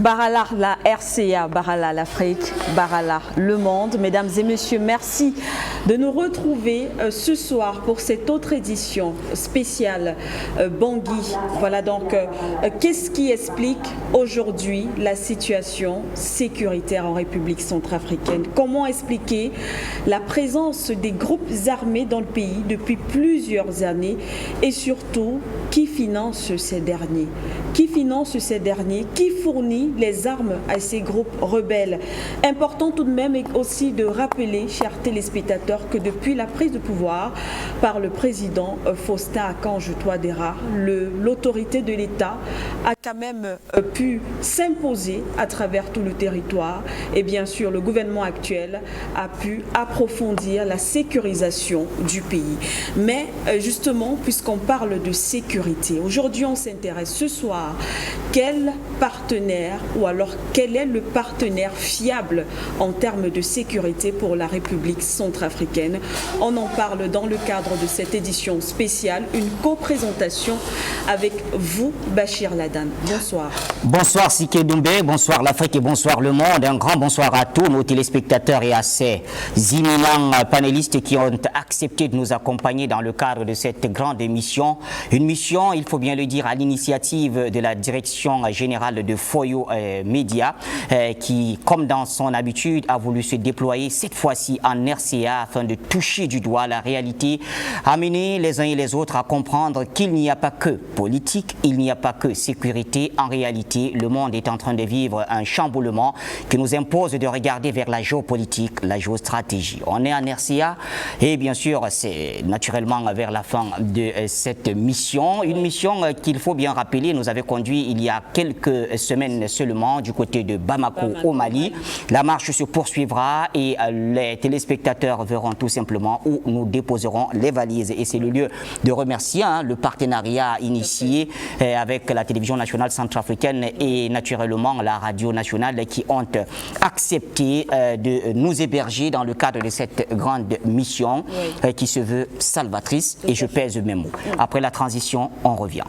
Barala, la RCA, Barala, l'Afrique, Barala, le monde. Mesdames et messieurs, merci de nous retrouver ce soir pour cette autre édition spéciale Bangui. Voilà donc, qu'est-ce qui explique aujourd'hui la situation sécuritaire en République centrafricaine? Comment expliquer la présence des groupes armés dans le pays depuis plusieurs années et surtout, qui finance ces derniers? Qui finance ces derniers? Qui fournit les armes à ces groupes rebelles? Important tout de même aussi de rappeler, chers téléspectateurs, que depuis la prise de pouvoir par le président Faustin Archange Touadéra, l'autorité de l'État a quand même pu s'imposer à travers tout le territoire et bien sûr le gouvernement actuel a pu approfondir la sécurisation du pays. Mais justement, puisqu'on parle de sécurité, aujourd'hui on s'intéresse ce soir, quel partenaire ou alors quel est le partenaire fiable en termes de sécurité pour la République centrafricaine? On en parle dans le cadre de cette édition spéciale, une co-présentation avec vous, Bachir Ladan. Bonsoir. Bonsoir Siké Doumbé, bonsoir l'Afrique et bonsoir le monde. Un grand bonsoir à tous nos téléspectateurs et à ces imminents panélistes qui ont accepté de nous accompagner dans le cadre de cette grande émission. Une mission, il faut bien le dire, à l'initiative de la direction générale de Foyo Média qui, comme dans son habitude, a voulu se déployer cette fois-ci en RCA afin de toucher du doigt la réalité, amener les uns et les autres à comprendre qu'il n'y a pas que politique, il n'y a pas que sécurité. En réalité, le monde est en train de vivre un chamboulement qui nous impose de regarder vers la géopolitique, la géostratégie. On est en RCA et bien sûr, c'est naturellement vers la fin de cette mission. Une mission qu'il faut bien rappeler, nous avait conduit il y a quelques semaines seulement du côté de Bamako au Mali. La marche se poursuivra et les téléspectateurs verront tout simplement où nous déposerons les valises. Et c'est le lieu de remercier le partenariat initié avec la télévision nationale centrafricaine et naturellement la radio nationale qui ont accepté de nous héberger dans le cadre de cette grande mission qui se veut salvatrice. Et je pèse mes mots. Après la transition, on revient.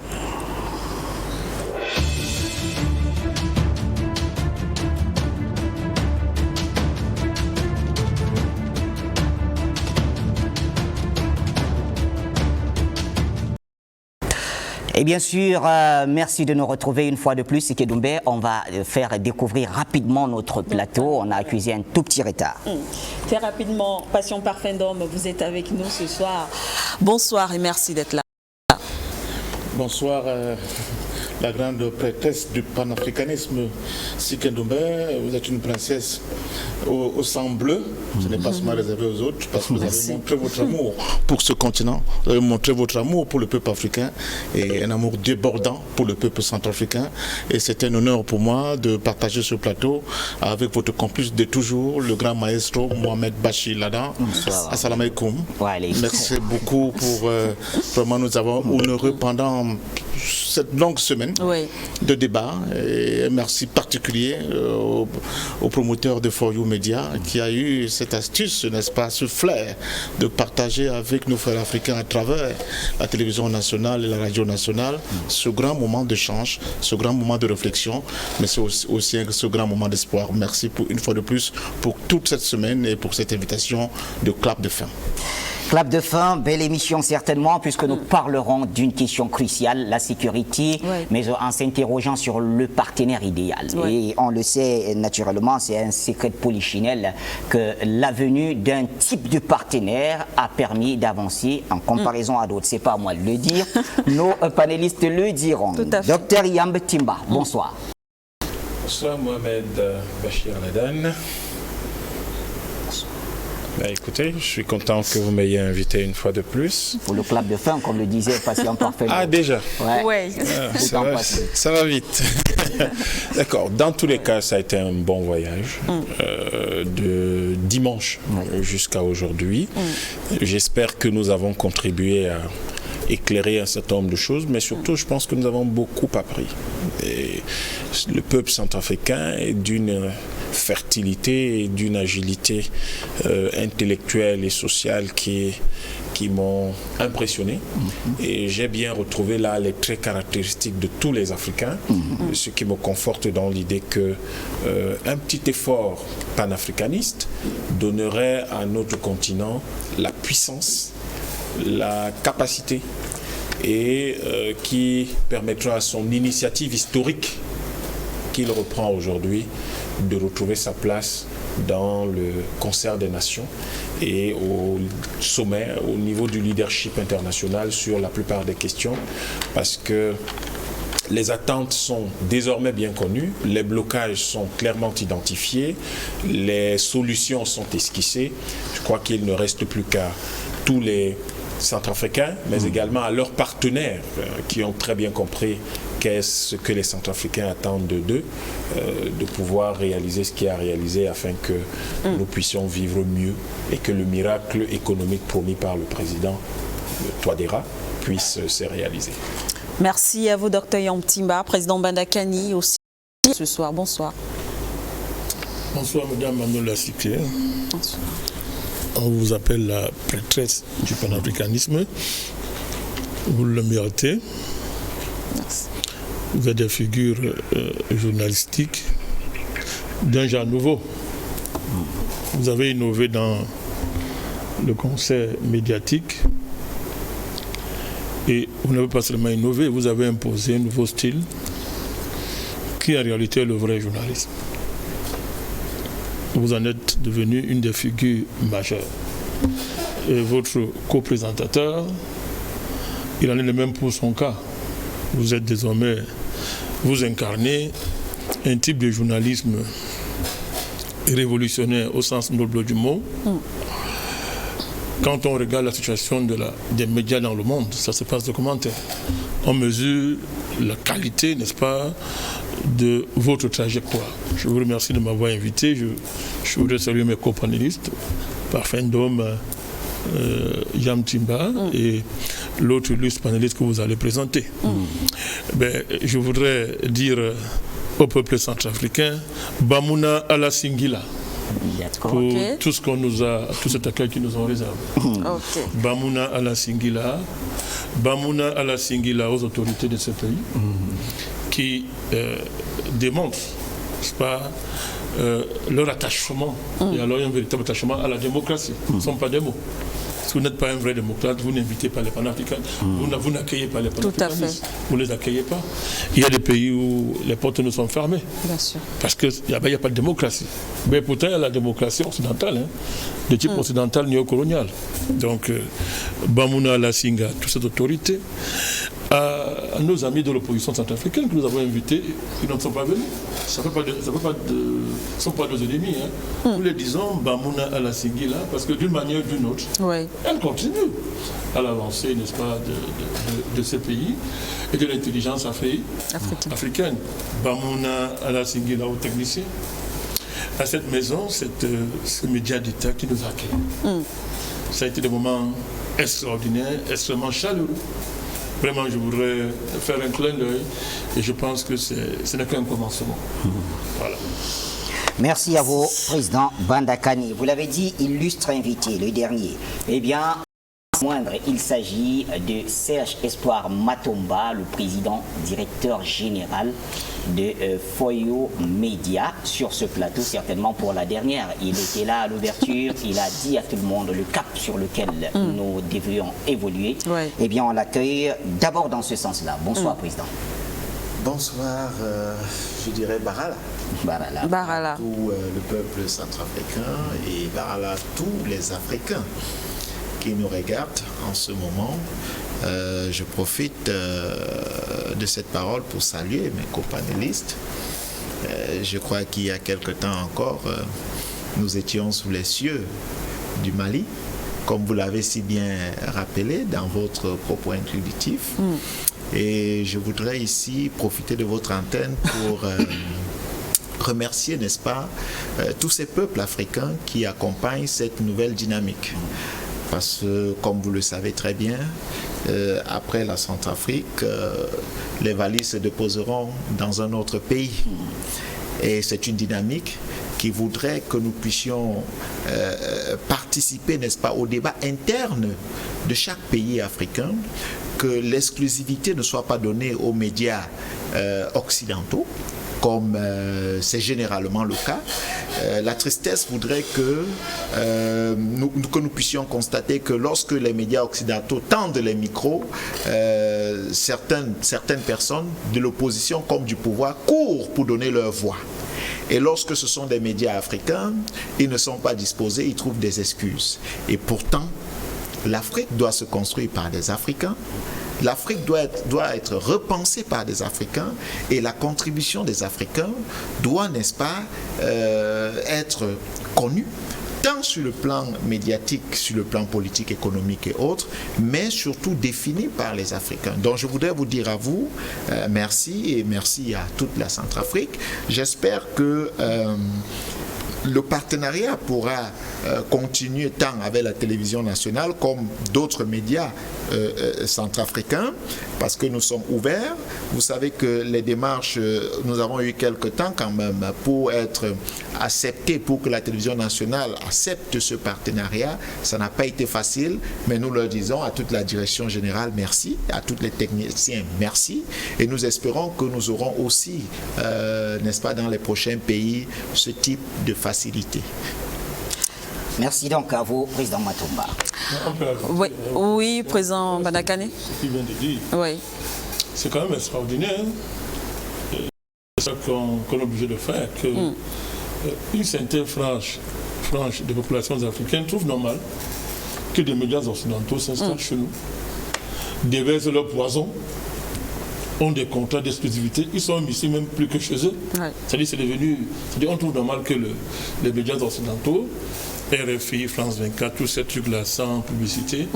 Et bien sûr, merci de nous retrouver une fois de plus, Siké Doumbé. On va faire découvrir rapidement notre plateau. On a accusé un tout petit retard. Très rapidement, Passion Parfum d'Homme, vous êtes avec nous ce soir. Bonsoir et merci d'être là. Bonsoir, la grande prêtresse du panafricanisme, Siké Doumbé. Vous êtes une princesse au sang bleu. Ce n'est pas seulement réservé aux autres, parce que vous avez montré votre amour pour ce continent. Vous avez montré votre amour pour le peuple africain et un amour débordant pour le peuple centrafricain. Et c'est un honneur pour moi de partager ce plateau avec votre complice de toujours, le grand maestro Mohamed Bachir Ladan. Assalamu alaikum. Merci beaucoup pour vraiment nous avons honoré pendant cette longue semaine de débat. Et merci particulier au promoteur de For You Media qui a eu cette astuce, n'est-ce pas, ce flair de partager avec nos frères africains à travers la télévision nationale et la radio nationale ce grand moment d'échange, ce grand moment de réflexion, mais c'est aussi ce grand moment d'espoir. Merci pour, une fois de plus pour toute cette semaine et pour cette invitation de clap de fin. Clap de fin, belle émission certainement, puisque nous parlerons d'une question cruciale, la sécurité, mais en s'interrogeant sur le partenaire idéal. Et on le sait naturellement, c'est un secret de polichinelle que la venue d'un type de partenaire a permis d'avancer en comparaison à d'autres. C'est pas à moi de le dire, nos panélistes le diront. Docteur Yamb Timba, bonsoir. Bonsoir Mohamed Bachir Ladan. Bah, écoutez, je suis content que vous m'ayez invité une fois de plus. Pour le clap de fin, comme le disait Patient Parfait. Ah, déjà. Ça va vite. D'accord. Dans tous les cas, ça a été un bon voyage. De dimanche jusqu'à aujourd'hui. J'espère que nous avons contribué à éclairer un certain nombre de choses, mais surtout, je pense que nous avons beaucoup appris. Et le peuple centrafricain est d'une fertilité et d'une agilité intellectuelle et sociale qui m'ont impressionné. Et j'ai bien retrouvé là les traits caractéristiques de tous les Africains, ce qui me conforte dans l'idée que un petit effort panafricaniste donnerait à notre continent la puissance, la capacité et qui permettra à son initiative historique qu'il reprend aujourd'hui de retrouver sa place dans le concert des nations et au sommet, au niveau du leadership international sur la plupart des questions, parce que les attentes sont désormais bien connues, les blocages sont clairement identifiés, les solutions sont esquissées. Je crois qu'il ne reste plus qu'à tous les Centrafricains, mais également à leurs partenaires qui ont très bien compris qu'est-ce que les Centrafricains attendent d'eux, de pouvoir réaliser ce qu'il y a à réaliser afin que nous puissions vivre mieux et que le miracle économique promis par le président Touadéra puisse se réaliser. Merci à vous, Dr Yamtimba, président Bandakani, aussi ce soir. Bonsoir. Bonsoir, Madame Manola Siké. Bonsoir. On vous appelle la prêtresse du panafricanisme. Vous le méritez. Merci. Vous êtes des figures journalistiques d'un genre nouveau. Vous avez innové dans le concert médiatique. Et vous n'avez pas seulement innové, vous avez imposé un nouveau style qui en réalité est le vrai journalisme. Vous en êtes devenu une des figures majeures. Et votre co-présentateur, il en est le même pour son cas. Vous êtes désormais, vous incarnez un type de journalisme révolutionnaire au sens noble du mot. Quand on regarde la situation des médias dans le monde, ça se passe de commentaires. On mesure la qualité, n'est-ce pas, de votre trajectoire. Je vous remercie de m'avoir invité. Je voudrais saluer mes copanélistes, Parfendom, Yamtimba et l'autre illustre panéliste que vous allez présenter. Je voudrais dire au peuple centrafricain, Bamuna ala Singila. Pour tout ce qu'on nous a, tout cet accueil qu'ils nous ont réservé. Bamuna ala Singila, Bamuna ala Singila aux autorités de ce pays qui démontrent, n'est-ce pas, leur attachement, et alors un véritable attachement à la démocratie. Ce ne sont pas des mots. Si vous n'êtes pas un vrai démocrate, vous n'invitez pas les panafricains, vous n'accueillez pas les panafricanistes, vous ne les accueillez pas. Il y a des pays où les portes nous sont fermées. Bien sûr. Parce qu'il n'y a pas de démocratie. Mais pourtant, il y a la démocratie occidentale, de type occidental néocolonial. Donc, Bamuna Lasinga, toute cette autorité, à nos amis de l'opposition centrafricaine que nous avons invités, qui ne sont pas venus. Ça ne sont pas nos ennemis. Nous les disons Bamuna à la Singila parce que d'une manière ou d'une autre, elle continue à l'avancée, n'est-ce pas, de ces pays et de l'intelligence africaine. Bamuna à la Singila aux techniciens. À cette maison, ce média d'État qui nous accueille. Ça a été des moments extraordinaires, extrêmement chaleureux. Vraiment, je voudrais faire un clin d'œil et je pense que ce n'est qu'un commencement. Voilà. Merci à vous, Président Bandakani. Vous l'avez dit, illustre invité, le dernier. Eh bien, moindre, il s'agit de Serge Espoir Matomba, le président directeur général de Foyo Média, sur ce plateau, certainement pour la dernière. Il était là à l'ouverture, il a dit à tout le monde le cap sur lequel nous devrions évoluer. Eh bien, on l'accueille d'abord dans ce sens-là. Bonsoir, Président. Bonsoir, je dirais Barala. Barala. Tout le peuple centrafricain et Barala tous les Africains qui nous regardent en ce moment. Je profite de cette parole pour saluer mes copanélistes. Je crois qu'il y a quelque temps encore, nous étions sous les cieux du Mali, comme vous l'avez si bien rappelé dans votre propos introductif. Et je voudrais ici profiter de votre antenne pour remercier, n'est-ce pas, tous ces peuples africains qui accompagnent cette nouvelle dynamique. Parce que, comme vous le savez très bien, après la Centrafrique, les valises se déposeront dans un autre pays. Et c'est une dynamique qui voudrait que nous puissions participer, n'est-ce pas, au débat interne de chaque pays africain, que l'exclusivité ne soit pas donnée aux médias occidentaux, comme c'est généralement le cas. La tristesse voudrait que nous puissions constater que lorsque les médias occidentaux tendent les micros, certaines personnes de l'opposition comme du pouvoir courent pour donner leur voix. Et lorsque ce sont des médias africains, ils ne sont pas disposés, ils trouvent des excuses. Et pourtant, l'Afrique doit se construire par des Africains. L'Afrique doit être repensée par des Africains et la contribution des Africains doit, n'est-ce pas, être connue, tant sur le plan médiatique, sur le plan politique, économique et autres, mais surtout définie par les Africains. Donc je voudrais vous dire à vous, merci et merci à toute la Centrafrique. J'espère que le partenariat pourra continuer tant avec la télévision nationale comme d'autres médias centrafricains, parce que nous sommes ouverts. Vous savez que les démarches, nous avons eu quelques temps quand même pour être acceptés, pour que la télévision nationale accepte ce partenariat. Ça n'a pas été facile, mais nous leur disons à toute la direction générale merci, à tous les techniciens merci, et nous espérons que nous aurons aussi, n'est-ce pas, dans les prochains pays, ce type de facilité. Merci donc à vous, Président Matomba. Oui, Président Bandakane. Ce qu'il vient de dire, oui. C'est quand même extraordinaire. C'est ça qu'on est obligé de faire, que une certaine frange des populations africaines trouve normal que des médias occidentaux s'installent chez nous, déversent leur poison, ont des contrats d'exclusivité, ils sont ici même plus que chez eux. Ouais. C'est-à-dire c'est devenu, on trouve normal que les médias occidentaux, RFI, France 24, tous ces trucs-là sans publicité,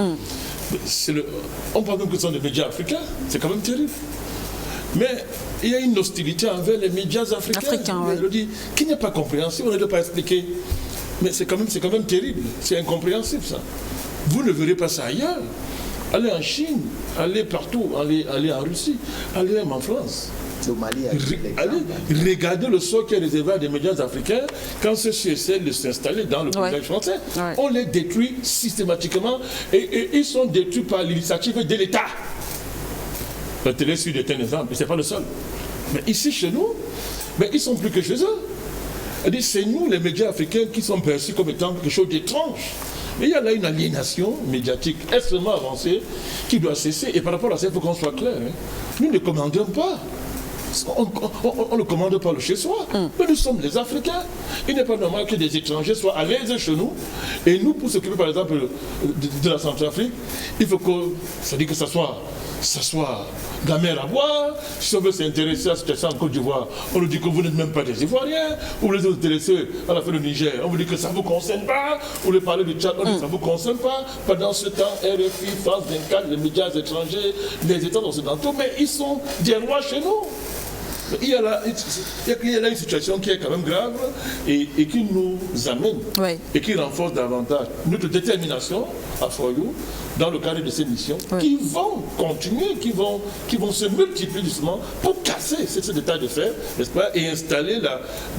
on parle même que ce sont des médias africains, c'est quand même terrible. Mais il y a une hostilité envers les médias africains, ouais. Qui n'est pas compréhensible, on ne doit pas expliquer. Mais c'est quand même terrible, c'est incompréhensible ça. Vous ne verrez pas ça ailleurs. Allez en Chine, allez partout, allez en Russie, allez même en France. Allez regarder le sort qui est réservé à des médias africains quand ceux-ci essaient de s'installer dans le paysage français. Ouais. On les détruit systématiquement et ils sont détruits par l'initiative de l'État. La Télé Sud est un exemple, mais ce n'est pas le seul. Mais ici, chez nous, ils sont plus que chez eux. C'est nous, les médias africains, qui sont perçus comme étant quelque chose d'étrange. Mais il y a là une aliénation médiatique extrêmement avancée qui doit cesser. Et par rapport à ça, il faut qu'on soit clair. Nous ne commandons pas. On ne commande pas le chez-soi. Mais nous sommes les Africains. Il n'est pas normal que des étrangers soient à l'aise chez nous. Et nous, pour s'occuper par exemple de la Centrafrique, il faut que ça soit de la mer à boire. Si on veut s'intéresser à ce qui se passe en Côte d'Ivoire, on nous dit que vous n'êtes même pas des Ivoiriens. Vous voulez vous intéresser à l'affaire du Niger, on vous dit que ça ne vous concerne pas. Vous voulez parler du Tchad, on dit que ça ne vous concerne pas. Pendant ce temps, RFI, France 24, les médias étrangers, les États occidentaux, mais ils sont des rois chez nous. Il y a là une situation qui est quand même grave et qui nous amène et qui renforce davantage notre détermination à Foyou dans le cadre de ces missions qui vont continuer, qui vont se multiplier justement pour casser cet état de fait, n'est-ce pas, et installer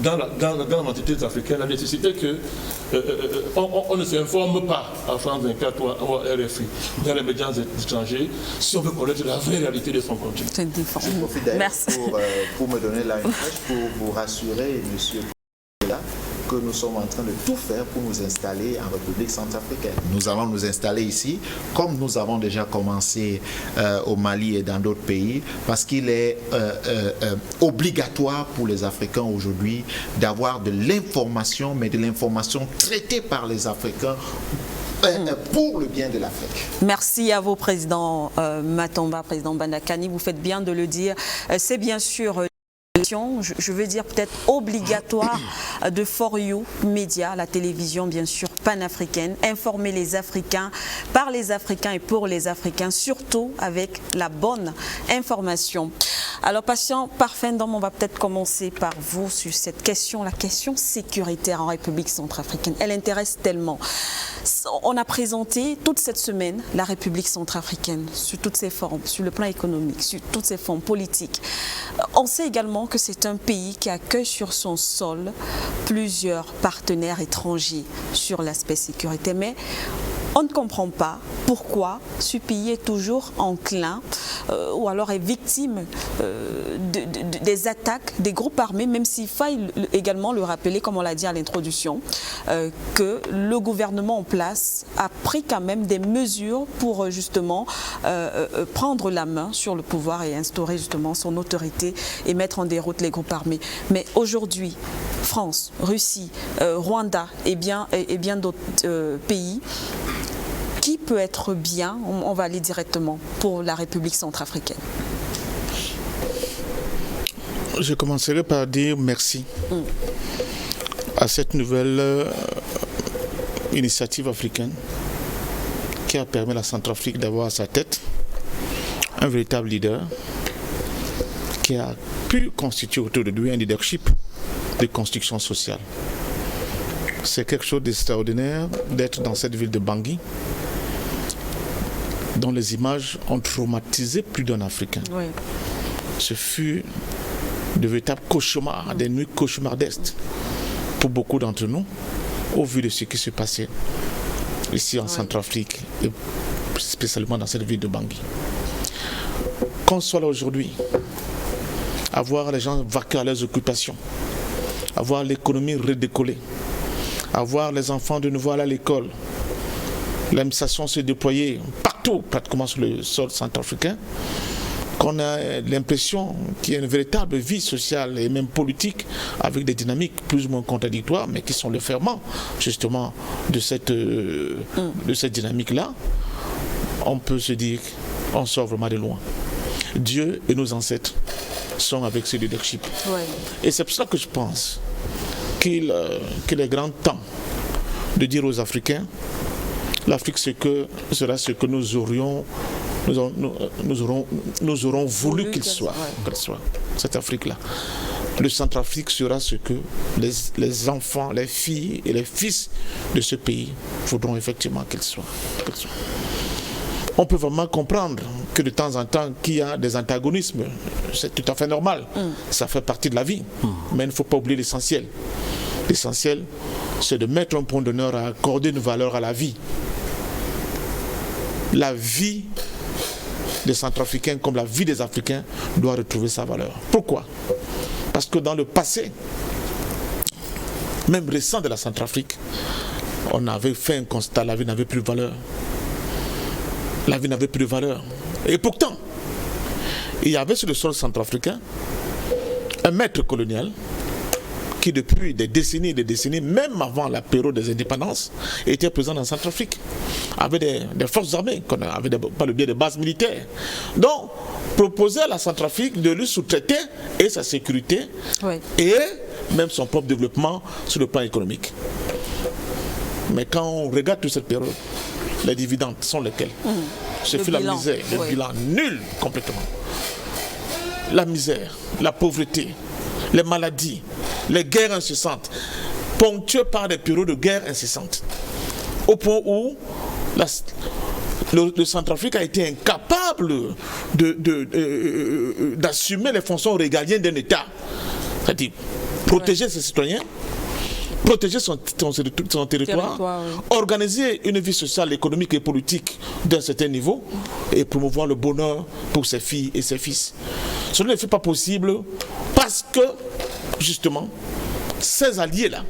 dans la mentalité africaine la nécessité que on ne s'informe pas à France 24 ou à RFI dans les médias étrangers si on veut connaître la vraie réalité de son continent. C'est différent. Je profite d'ailleurs pour me donner la une pour vous rassurer, monsieur, que nous sommes en train de tout faire pour nous installer en République centrafricaine. Nous allons nous installer ici, comme nous avons déjà commencé au Mali et dans d'autres pays, parce qu'il est obligatoire pour les Africains aujourd'hui d'avoir de l'information, mais de l'information traitée par les Africains pour le bien de l'Afrique. Merci à vous, Président Matomba, Président Bandakane. Vous faites bien de le dire. C'est bien sûr... je veux dire peut-être obligatoire de For You Média, la télévision bien sûr panafricaine, informer les Africains par les Africains et pour les Africains, surtout avec la bonne information. Alors, patient Parfendom, on va peut-être commencer par vous sur cette question, la question sécuritaire en République centrafricaine. Elle intéresse tellement. On a présenté toute cette semaine la République centrafricaine sur toutes ses formes, sur le plan économique, sur toutes ses formes politiques. On sait également que c'est un pays qui accueille sur son sol plusieurs partenaires étrangers sur l'aspect sécurité. Mais on ne comprend pas pourquoi ce pays est toujours enclin ou alors est victime des attaques des groupes armés, même s'il faille également le rappeler, comme on l'a dit à l'introduction, que le gouvernement en place a pris quand même des mesures pour justement prendre la main sur le pouvoir et instaurer justement son autorité et mettre en déroute les groupes armés. Mais aujourd'hui, France, Russie, Rwanda et bien d'autres pays, qui peut être bien, on va aller directement, pour la République centrafricaine? Je commencerai par dire merci à cette nouvelle initiative africaine qui a permis à la Centrafrique d'avoir à sa tête un véritable leader qui a pu constituer autour de lui un leadership de construction sociale. C'est quelque chose d'extraordinaire d'être dans cette ville de Bangui, dont les images ont traumatisé plus d'un Africain. Oui. Ce fut de véritables cauchemars, des nuits cauchemardesques pour beaucoup d'entre nous, au vu de ce qui se passait ici en Centrafrique, et spécialement dans cette ville de Bangui. Qu'on soit là aujourd'hui, à voir les gens vaquer à leurs occupations, à voir l'économie redécoller, à voir les enfants de nouveau aller à l'école, l'administration se déployer partout, pratiquement sur le sol centrafricain, qu'on a l'impression qu'il y a une véritable vie sociale et même politique avec des dynamiques plus ou moins contradictoires, mais qui sont le ferment justement de cette dynamique-là. On peut se dire qu'on sort vraiment de loin. Dieu et nos ancêtres sont avec ce leadership. Ouais. Et c'est pour ça que je pense qu'il est grand temps de dire aux Africains, l'Afrique sera ce que nous aurons voulu qu'elle soit, cette Afrique-là. Le Centrafrique sera ce que les enfants, les filles et les fils de ce pays voudront effectivement qu'elle soit. On peut vraiment comprendre que de temps en temps, qu'il y a des antagonismes, c'est tout à fait normal. Ça fait partie de la vie. Mais il ne faut pas oublier l'essentiel. L'essentiel, c'est de mettre un point d'honneur à accorder une valeur à la vie. La vie des Centrafricains, comme la vie des Africains, doit retrouver sa valeur. Pourquoi? Parce que dans le passé, même récent de la Centrafrique, on avait fait un constat, la vie n'avait plus de valeur. La vie n'avait plus de valeur. Et pourtant, il y avait sur le sol centrafricain un maître colonial qui depuis des décennies, même avant la période des indépendances, était présent en Centrafrique, avec des forces armées, par le biais de bases militaires. Donc, proposait à la Centrafrique de lui sous-traiter et sa sécurité, et même son propre développement sur le plan économique. Mais quand on regarde toute cette période, les dividendes sont lesquels? Ce fut la misère, le bilan nul complètement. La misère, la pauvreté, les maladies, les guerres incessantes, ponctuées par des périodes de guerre incessantes, au point où le Centrafrique a été incapable d'assumer les fonctions régaliennes d'un État. C'est-à-dire protéger ses citoyens, protéger son territoire, organiser une vie sociale, économique et politique d'un certain niveau et promouvoir le bonheur pour ses filles et ses fils. Cela ne fait pas possible parce que, justement, ces alliés-là,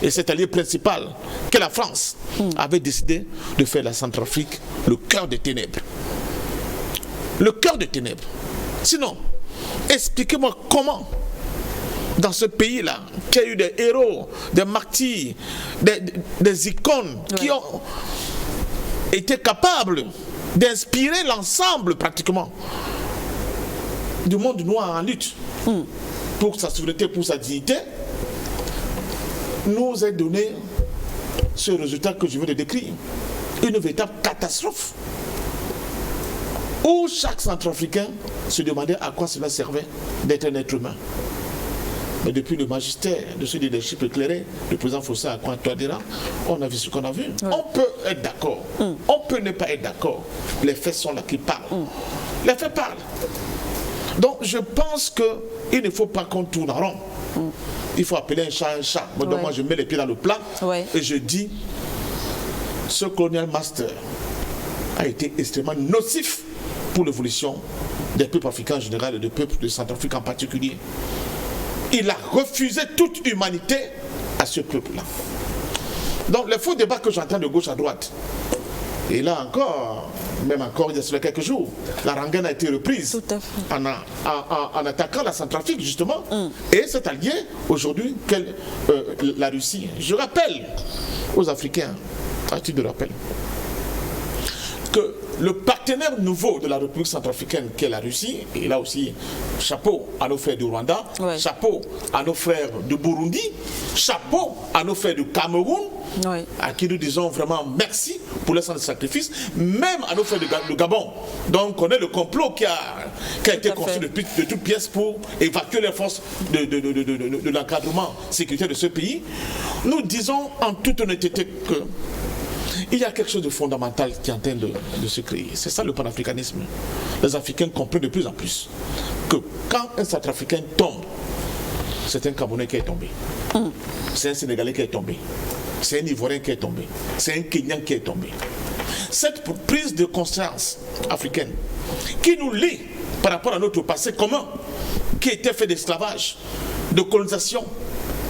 et cet allié principal, que la France, avait décidé de faire la Centrafrique le cœur des ténèbres. Le cœur des ténèbres. Sinon, expliquez-moi comment, dans ce pays-là, qui a eu des héros, des martyrs, des icônes qui ont été capables d'inspirer l'ensemble pratiquement du monde noir en lutte pour sa souveraineté, pour sa dignité, nous est donné ce résultat que je viens de décrire. Une véritable catastrophe. Où chaque Centrafricain se demandait à quoi cela servait d'être un être humain. Mais depuis le magistère de ce leadership éclairé, le président Fossé Akouan-Touadéra, on a vu ce qu'on a vu. Ouais. On peut être d'accord, on peut ne pas être d'accord. Les faits sont là qui parlent. Les faits parlent. Donc je pense qu'il ne faut pas qu'on tourne en rond. Il faut appeler un chat un chat. Donc moi je mets les pieds dans le plat et je dis, ce colonial master a été extrêmement nocif pour l'évolution des peuples africains en général et des peuples de Centrafrique en particulier. Il a refusé toute humanité à ce peuple-là. Donc les faux débats que j'entends de gauche à droite, et là encore, même encore il y a cela quelques jours, la rengaine a été reprise en attaquant la Centrafrique justement, et c'est allié aujourd'hui la Russie. Je rappelle aux Africains, à titre de rappel, que le partenaire nouveau de la République centrafricaine qui est la Russie, et là aussi chapeau à nos frères du Rwanda, chapeau à nos frères du Burundi, chapeau à nos frères du Cameroun, à qui nous disons vraiment merci pour le sang de sacrifice, même à nos frères du Gabon. Donc on connaît le complot qui a été conçu de toutes pièces pour évacuer les forces de l'encadrement sécuritaire de ce pays. Nous disons en toute honnêteté que il y a quelque chose de fondamental qui est en train de se créer. C'est ça le panafricanisme. Les Africains comprennent de plus en plus que quand un Centrafricain tombe, c'est un Camerounais qui est tombé. C'est un Sénégalais qui est tombé. C'est un Ivoirien qui est tombé. C'est un Kenyan qui est tombé. Cette prise de conscience africaine qui nous lie par rapport à notre passé commun, qui était fait d'esclavage, de colonisation,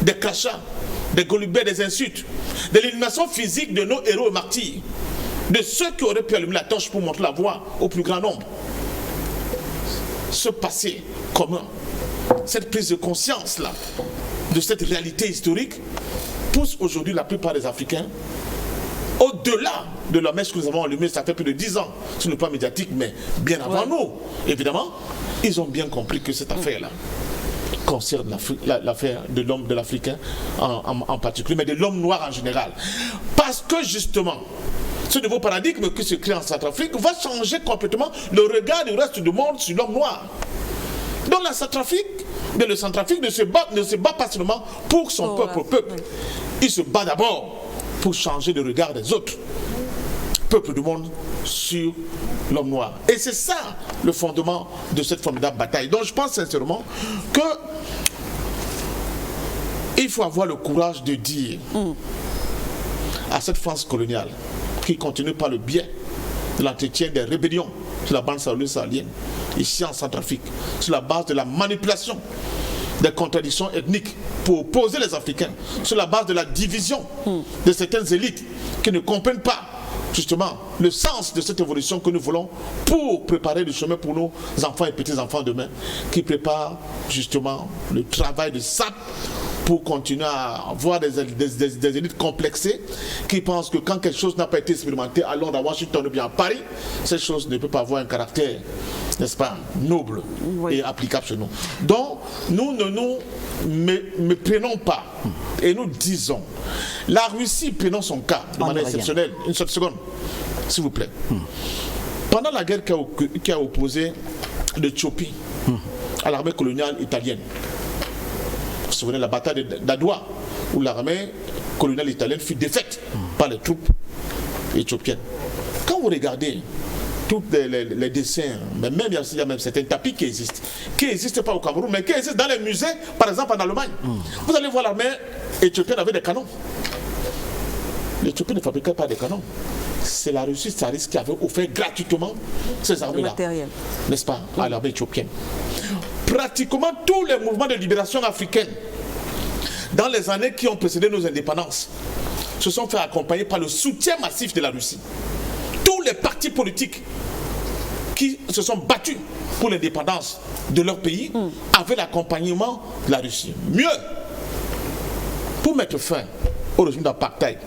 de crachats, des golubets, des insultes, de l'élimination physique de nos héros et martyrs, de ceux qui auraient pu allumer la torche pour montrer la voie au plus grand nombre. Ce passé commun, cette prise de conscience-là, de cette réalité historique, pousse aujourd'hui la plupart des Africains, au-delà de la mèche que nous avons allumée, ça fait plus de 10 ans sur le plan médiatique, mais bien avant nous, évidemment, ils ont bien compris que cette affaire-là concerne l'affaire de l'homme, de l'Africain en particulier, mais de l'homme noir en général. Parce que justement, ce nouveau paradigme qui se crée en Centrafrique va changer complètement le regard du reste du monde sur l'homme noir. Donc le Centrafrique ne se bat pas seulement pour son peuple. Il se bat d'abord pour changer le regard des autres peuples du monde sur l'homme noir. Et c'est ça le fondement de cette formidable bataille. Donc je pense sincèrement que il faut avoir le courage de dire à cette France coloniale qui continue par le biais de l'entretien des rébellions sur la bande sahélo-sahélienne, ici en Centrafrique, sur la base de la manipulation des contradictions ethniques pour opposer les Africains, sur la base de la division de certaines élites qui ne comprennent pas justement le sens de cette évolution que nous voulons pour préparer le chemin pour nos enfants et petits-enfants demain, qui préparent justement le travail de sape pour continuer à avoir des élites complexées qui pensent que quand quelque chose n'a pas été expérimenté à Londres, à Washington ou bien à Paris, cette chose ne peut pas avoir un caractère, n'est-ce pas, noble et applicable chez nous. Donc, nous ne nous méprenons pas et nous disons, la Russie, prenons son cas de manière exceptionnelle, une seule seconde, s'il vous plaît. Pendant la guerre qui a opposé l'Éthiopie à l'armée coloniale italienne, vous vous souvenez de la bataille d'Adwa, où l'armée coloniale italienne fut défaite par les troupes éthiopiennes. Quand vous regardez tous les dessins, mais même il y a même certains tapis qui n'existent pas au Cameroun, mais qui existent dans les musées, par exemple en Allemagne. Vous allez voir l'armée éthiopienne avec des canons. L'Éthiopie ne fabriquait pas des canons. C'est la Russie tsariste qui avait offert gratuitement ces armées-là, n'est-ce pas, à l'armée éthiopienne. Pratiquement tous les mouvements de libération africaine dans les années qui ont précédé nos indépendances se sont fait accompagner par le soutien massif de la Russie. Tous les partis politiques qui se sont battus pour l'indépendance de leur pays avaient l'accompagnement de la Russie. Mieux, pour mettre fin au régime d'apartheid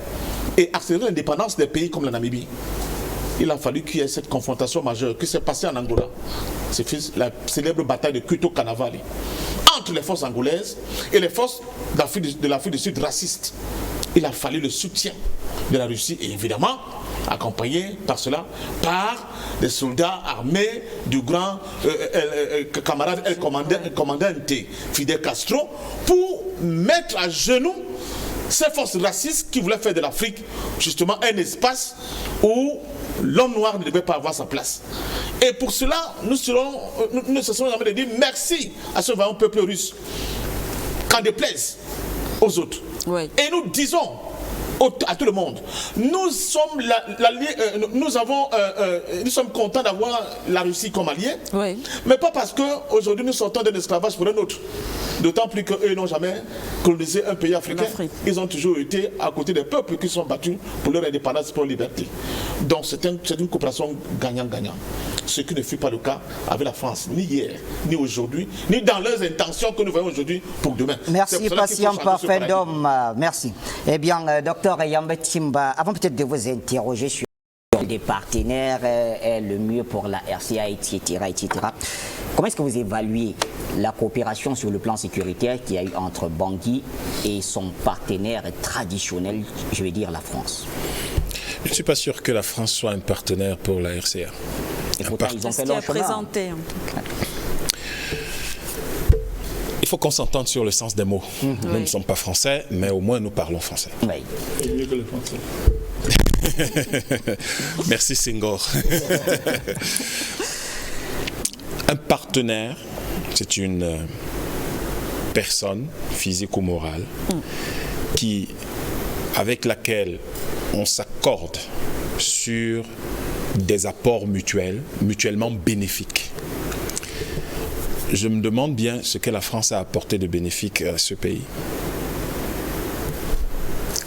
et accélérer l'indépendance des pays comme la Namibie, il a fallu qu'il y ait cette confrontation majeure qui s'est passée en Angola. C'est la célèbre bataille de Kuto Kanavali entre les forces angolaises et les forces de l'Afrique du Sud racistes il a fallu le soutien de la Russie et évidemment accompagné par cela par des soldats armés du grand camarade El Comandante Fidel Castro pour mettre à genoux ces forces racistes qui voulaient faire de l'Afrique justement un espace où l'homme noir ne devait pas avoir sa place. Et pour cela, nous ne cesserons jamais de dire merci à ce vaillant peuple russe, qu'en déplaise aux autres. Oui. Et nous disons à tout le monde, nous sommes nous sommes contents d'avoir la Russie comme alliée, oui. mais pas parce qu'aujourd'hui nous sortons d'un esclavage pour un autre. D'autant plus qu'eux n'ont jamais colonisé un pays africain. Ils ont toujours été à côté des peuples qui sont battus pour leur indépendance, pour leur liberté. Donc c'est une coopération gagnant-gagnant. Ce qui ne fut pas le cas avec la France, ni hier, ni aujourd'hui, ni dans leurs intentions que nous voyons aujourd'hui pour demain. Merci, patient parfait d'homme. Merci. Eh bien, docteur Yamba Timba, avant peut-être de vous interroger sur des partenaires est le mieux pour la RCA, etc., etc. Comment est-ce que vous évaluez la coopération sur le plan sécuritaire qu'il y a eu entre Bangui et son partenaire traditionnel, je vais dire la France? Je ne suis pas sûr que la France soit un partenaire pour la RCA. Et pourtant, ils ont fait leur chemin. Présenté, en tout cas. Il faut qu'on s'entende sur le sens des mots. Nous ne sommes pas français, mais au moins nous parlons français. Oui. C'est mieux que le français. Merci Senghor. Un partenaire, c'est une personne physique ou morale avec laquelle on s'accorde sur des apports mutuellement bénéfiques. Je me demande bien ce que la France a apporté de bénéfique à ce pays.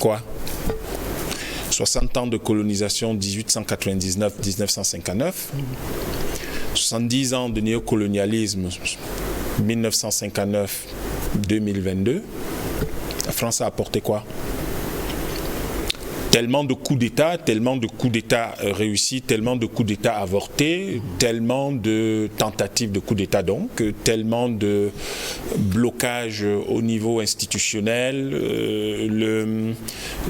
Quoi ? 60 ans de colonisation 1899-1959, 70 ans de néocolonialisme 1959-2022. La France a apporté quoi? Tellement de coups d'État réussis, tellement de coups d'État avortés, tellement de tentatives de coups d'État donc, tellement de blocages au niveau institutionnel,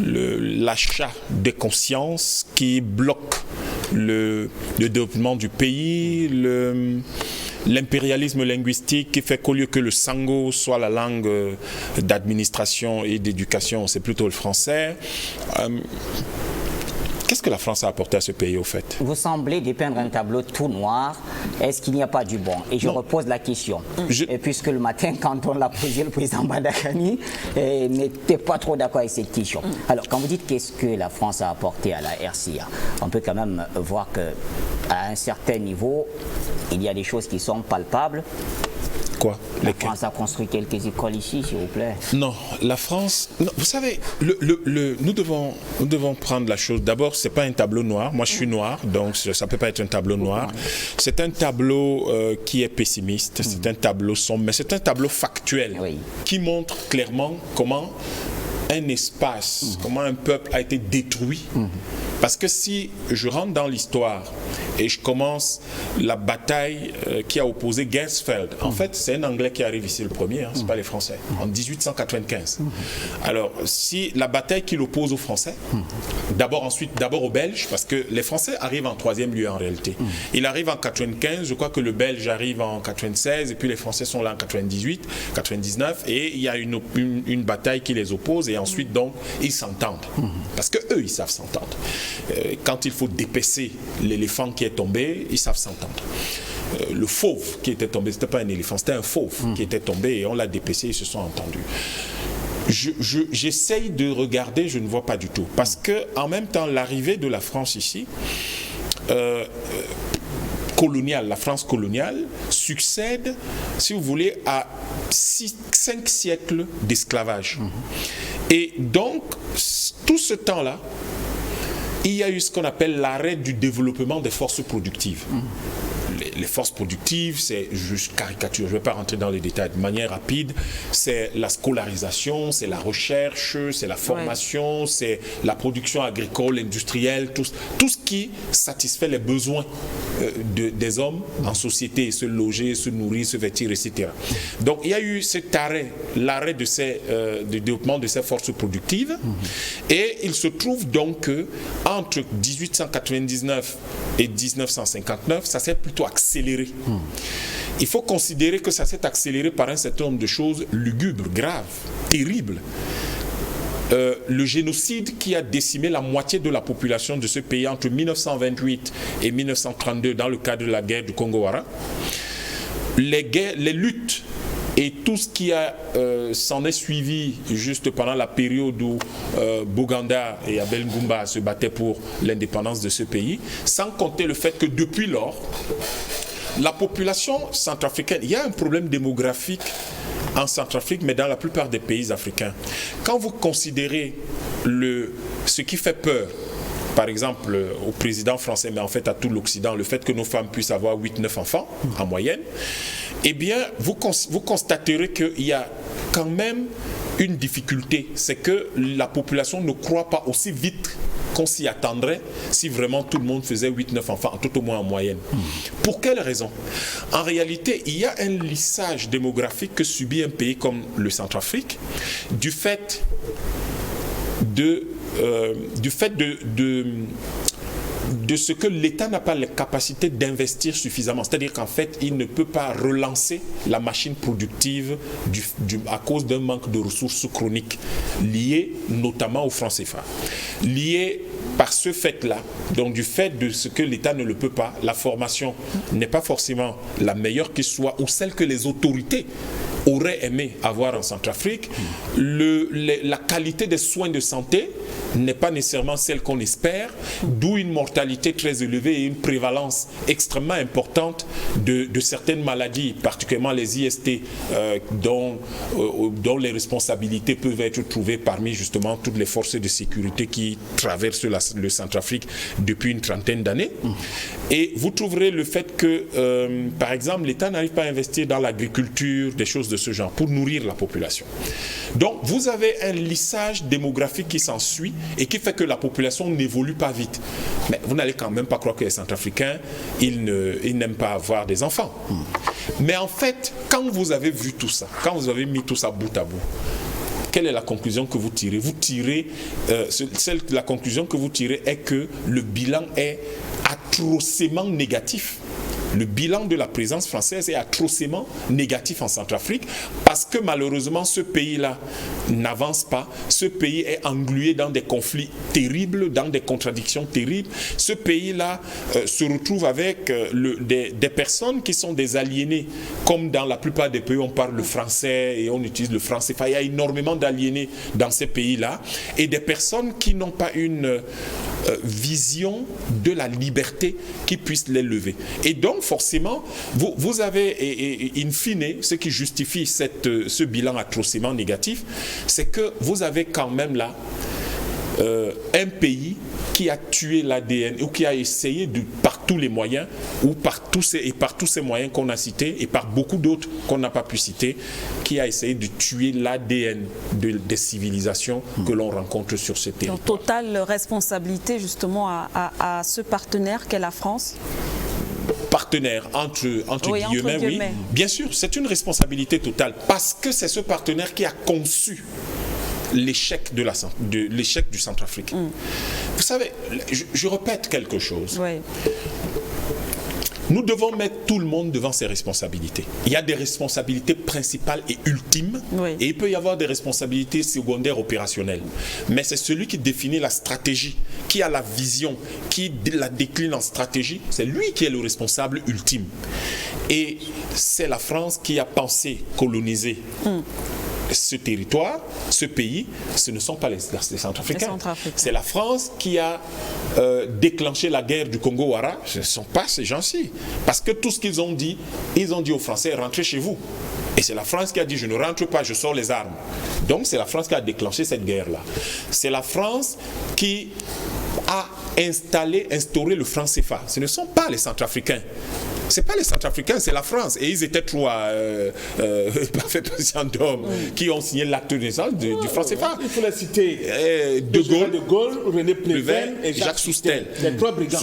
l'achat des consciences qui bloque le développement du pays, l'impérialisme linguistique qui fait qu'au lieu que le sango soit la langue d'administration et d'éducation, c'est plutôt le français. Qu'est-ce que la France a apporté à ce pays au fait? Vous semblez dépeindre un tableau tout noir. Est-ce qu'il n'y a pas du bon? Et je repose la question. Et puisque le matin, quand on l'a posé, le président Badakani n'était pas trop d'accord avec cette question. Alors, quand vous dites qu'est-ce que la France a apporté à la RCA, on peut quand même voir qu'à un certain niveau, il y a des choses qui sont palpables. Quoi? La France a construit quelques écoles ici, s'il vous plaît. Non, la France... Non, vous savez, nous devons prendre la chose... D'abord, ce n'est pas un tableau noir. Moi, je suis noir, donc ça ne peut pas être un tableau noir. C'est un tableau qui est pessimiste, c'est un tableau sombre, mais c'est un tableau factuel qui montre clairement comment un espace, comment un peuple a été détruit. Parce que si je rentre dans l'histoire et je commence la bataille qui a opposé Gersfeld, en fait c'est un Anglais qui arrive ici le premier, ce n'est pas les Français, en 1895. Alors si la bataille qu'il oppose aux Français, d'abord aux Belges, parce que les Français arrivent en troisième lieu en réalité. Il arrive en 95, je crois que le Belge arrive en 96 et puis les Français sont là en 98, 99 et il y a une bataille qui les oppose et ensuite donc ils s'entendent. Parce que eux ils savent s'entendre. Quand il faut dépecer l'éléphant qui est tombé, ils savent s'entendre. Le fauve qui était tombé, ce n'était pas un éléphant, c'était un fauve qui était tombé et on l'a dépecé, ils se sont entendus. J'essaye de regarder, je ne vois pas du tout. Parce que en même temps, l'arrivée de la France ici, coloniale, la France coloniale, succède, si vous voulez, à 5 siècles d'esclavage. Et donc, tout ce temps-là, il y a eu ce qu'on appelle l'arrêt du développement des forces productives. les forces productives, c'est juste caricature, je ne vais pas rentrer dans les détails de manière rapide, c'est la scolarisation, c'est la recherche, c'est la formation, c'est la production agricole, industrielle, tout ce qui satisfait les besoins des hommes en société, se loger, se nourrir, se vêtir, etc. Donc il y a eu cet arrêt, l'arrêt de du développement de ces forces productives, et il se trouve donc que entre 1899 et 1959, ça s'est plutôt accéléré. Il faut considérer que ça s'est accéléré par un certain nombre de choses lugubres, graves, terribles. Le génocide qui a décimé la moitié de la population de ce pays entre 1928 et 1932 dans le cadre de la guerre du Congo-Wara, les luttes et tout ce qui s'en est suivi juste pendant la période où Boganda et Abel Ngumba se battaient pour l'indépendance de ce pays, sans compter le fait que depuis lors, la population centrafricaine, il y a un problème démographique en Centrafrique, mais dans la plupart des pays africains. Quand vous considérez ce qui fait peur, par exemple au président français, mais en fait à tout l'Occident, le fait que nos femmes puissent avoir 8-9 enfants en moyenne, eh bien vous constaterez qu'il y a quand même une difficulté, c'est que la population ne croît pas aussi vite qu'on s'y attendrait si vraiment tout le monde faisait 8-9 enfants, tout au moins en moyenne. Pour quelle raison? En réalité, il y a un lissage démographique que subit un pays comme le Centrafrique du fait de ce que l'État n'a pas la capacité d'investir suffisamment. C'est-à-dire qu'en fait, il ne peut pas relancer la machine productive à cause d'un manque de ressources chroniques liées notamment au franc CFA. Liées par ce fait-là, donc du fait de ce que l'État ne le peut pas, la formation n'est pas forcément la meilleure qui soit ou celle que les autorités auraient aimé avoir en Centrafrique. La qualité des soins de santé n'est pas nécessairement celle qu'on espère, d'où une mortalité très élevée et une prévalence extrêmement importante de certaines maladies, particulièrement les IST, dont les responsabilités peuvent être trouvées parmi justement toutes les forces de sécurité qui traversent le Centrafrique depuis une trentaine d'années. Et vous trouverez le fait que, par exemple, l'État n'arrive pas à investir dans l'agriculture, des choses de ce genre, pour nourrir la population. Donc, vous avez un lissage démographique qui s'ensuit et qui fait que la population n'évolue pas vite. Mais vous n'allez quand même pas croire que les Centrafricains, ils n'aiment pas avoir des enfants. Mais en fait, quand vous avez vu tout ça, quand vous avez mis tout ça bout à bout, quelle est la conclusion que vous tirez? La conclusion que vous tirez est que le bilan est atrocement négatif. Le bilan de la présence française est atrocement négatif en Centrafrique parce que malheureusement ce pays-là n'avance pas, ce pays est englué dans des conflits terribles, dans des contradictions terribles. Ce pays-là se retrouve avec des personnes qui sont des aliénés, comme dans la plupart des pays on parle le français et on utilise le français. Enfin, il y a énormément d'aliénés dans ces pays-là et des personnes qui n'ont pas une vision de la liberté qui puisse les lever. Et donc forcément, vous avez, et in fine, ce qui justifie ce bilan atrocement négatif, c'est que vous avez quand même là un pays qui a tué l'ADN ou qui a essayé par tous les moyens ou par tous ces moyens qu'on a cités et par beaucoup d'autres qu'on n'a pas pu citer, qui a essayé de tuer l'ADN des civilisations que l'on rencontre sur ce territoire. Donc, totale responsabilité justement à ce partenaire qu'est la France? Partenaire entre guillemets, oui. Bien sûr, c'est une responsabilité totale parce que c'est ce partenaire qui a conçu l'échec du Centrafrique. Vous savez, je répète quelque chose. Oui. Nous devons mettre tout le monde devant ses responsabilités. Il y a des responsabilités principales et ultimes, et il peut y avoir des responsabilités secondaires opérationnelles. Mais c'est celui qui définit la stratégie, qui a la vision, qui la décline en stratégie, c'est lui qui est le responsable ultime. Et c'est la France qui a pensé coloniser ce territoire, ce pays. Ce ne sont pas les Centrafricains. C'est la France qui a déclenché la guerre du Congo-Wara. Ce ne sont pas ces gens-ci. Parce que tout ce qu'ils ont dit aux Français, rentrez chez vous. Et c'est la France qui a dit, je ne rentre pas, je sors les armes. Donc c'est la France qui a déclenché cette guerre-là. C'est la France qui a instauré le franc CFA. Ce ne sont pas les Centrafricains. C'est pas les Centrafricains, c'est la France. Et ils étaient trois parfaits patients d'hommes qui ont signé l'acte de naissance du franc CFA. Il faut les citer. De Gaulle, René Pleven et Jacques Soustel. Les trois brigands.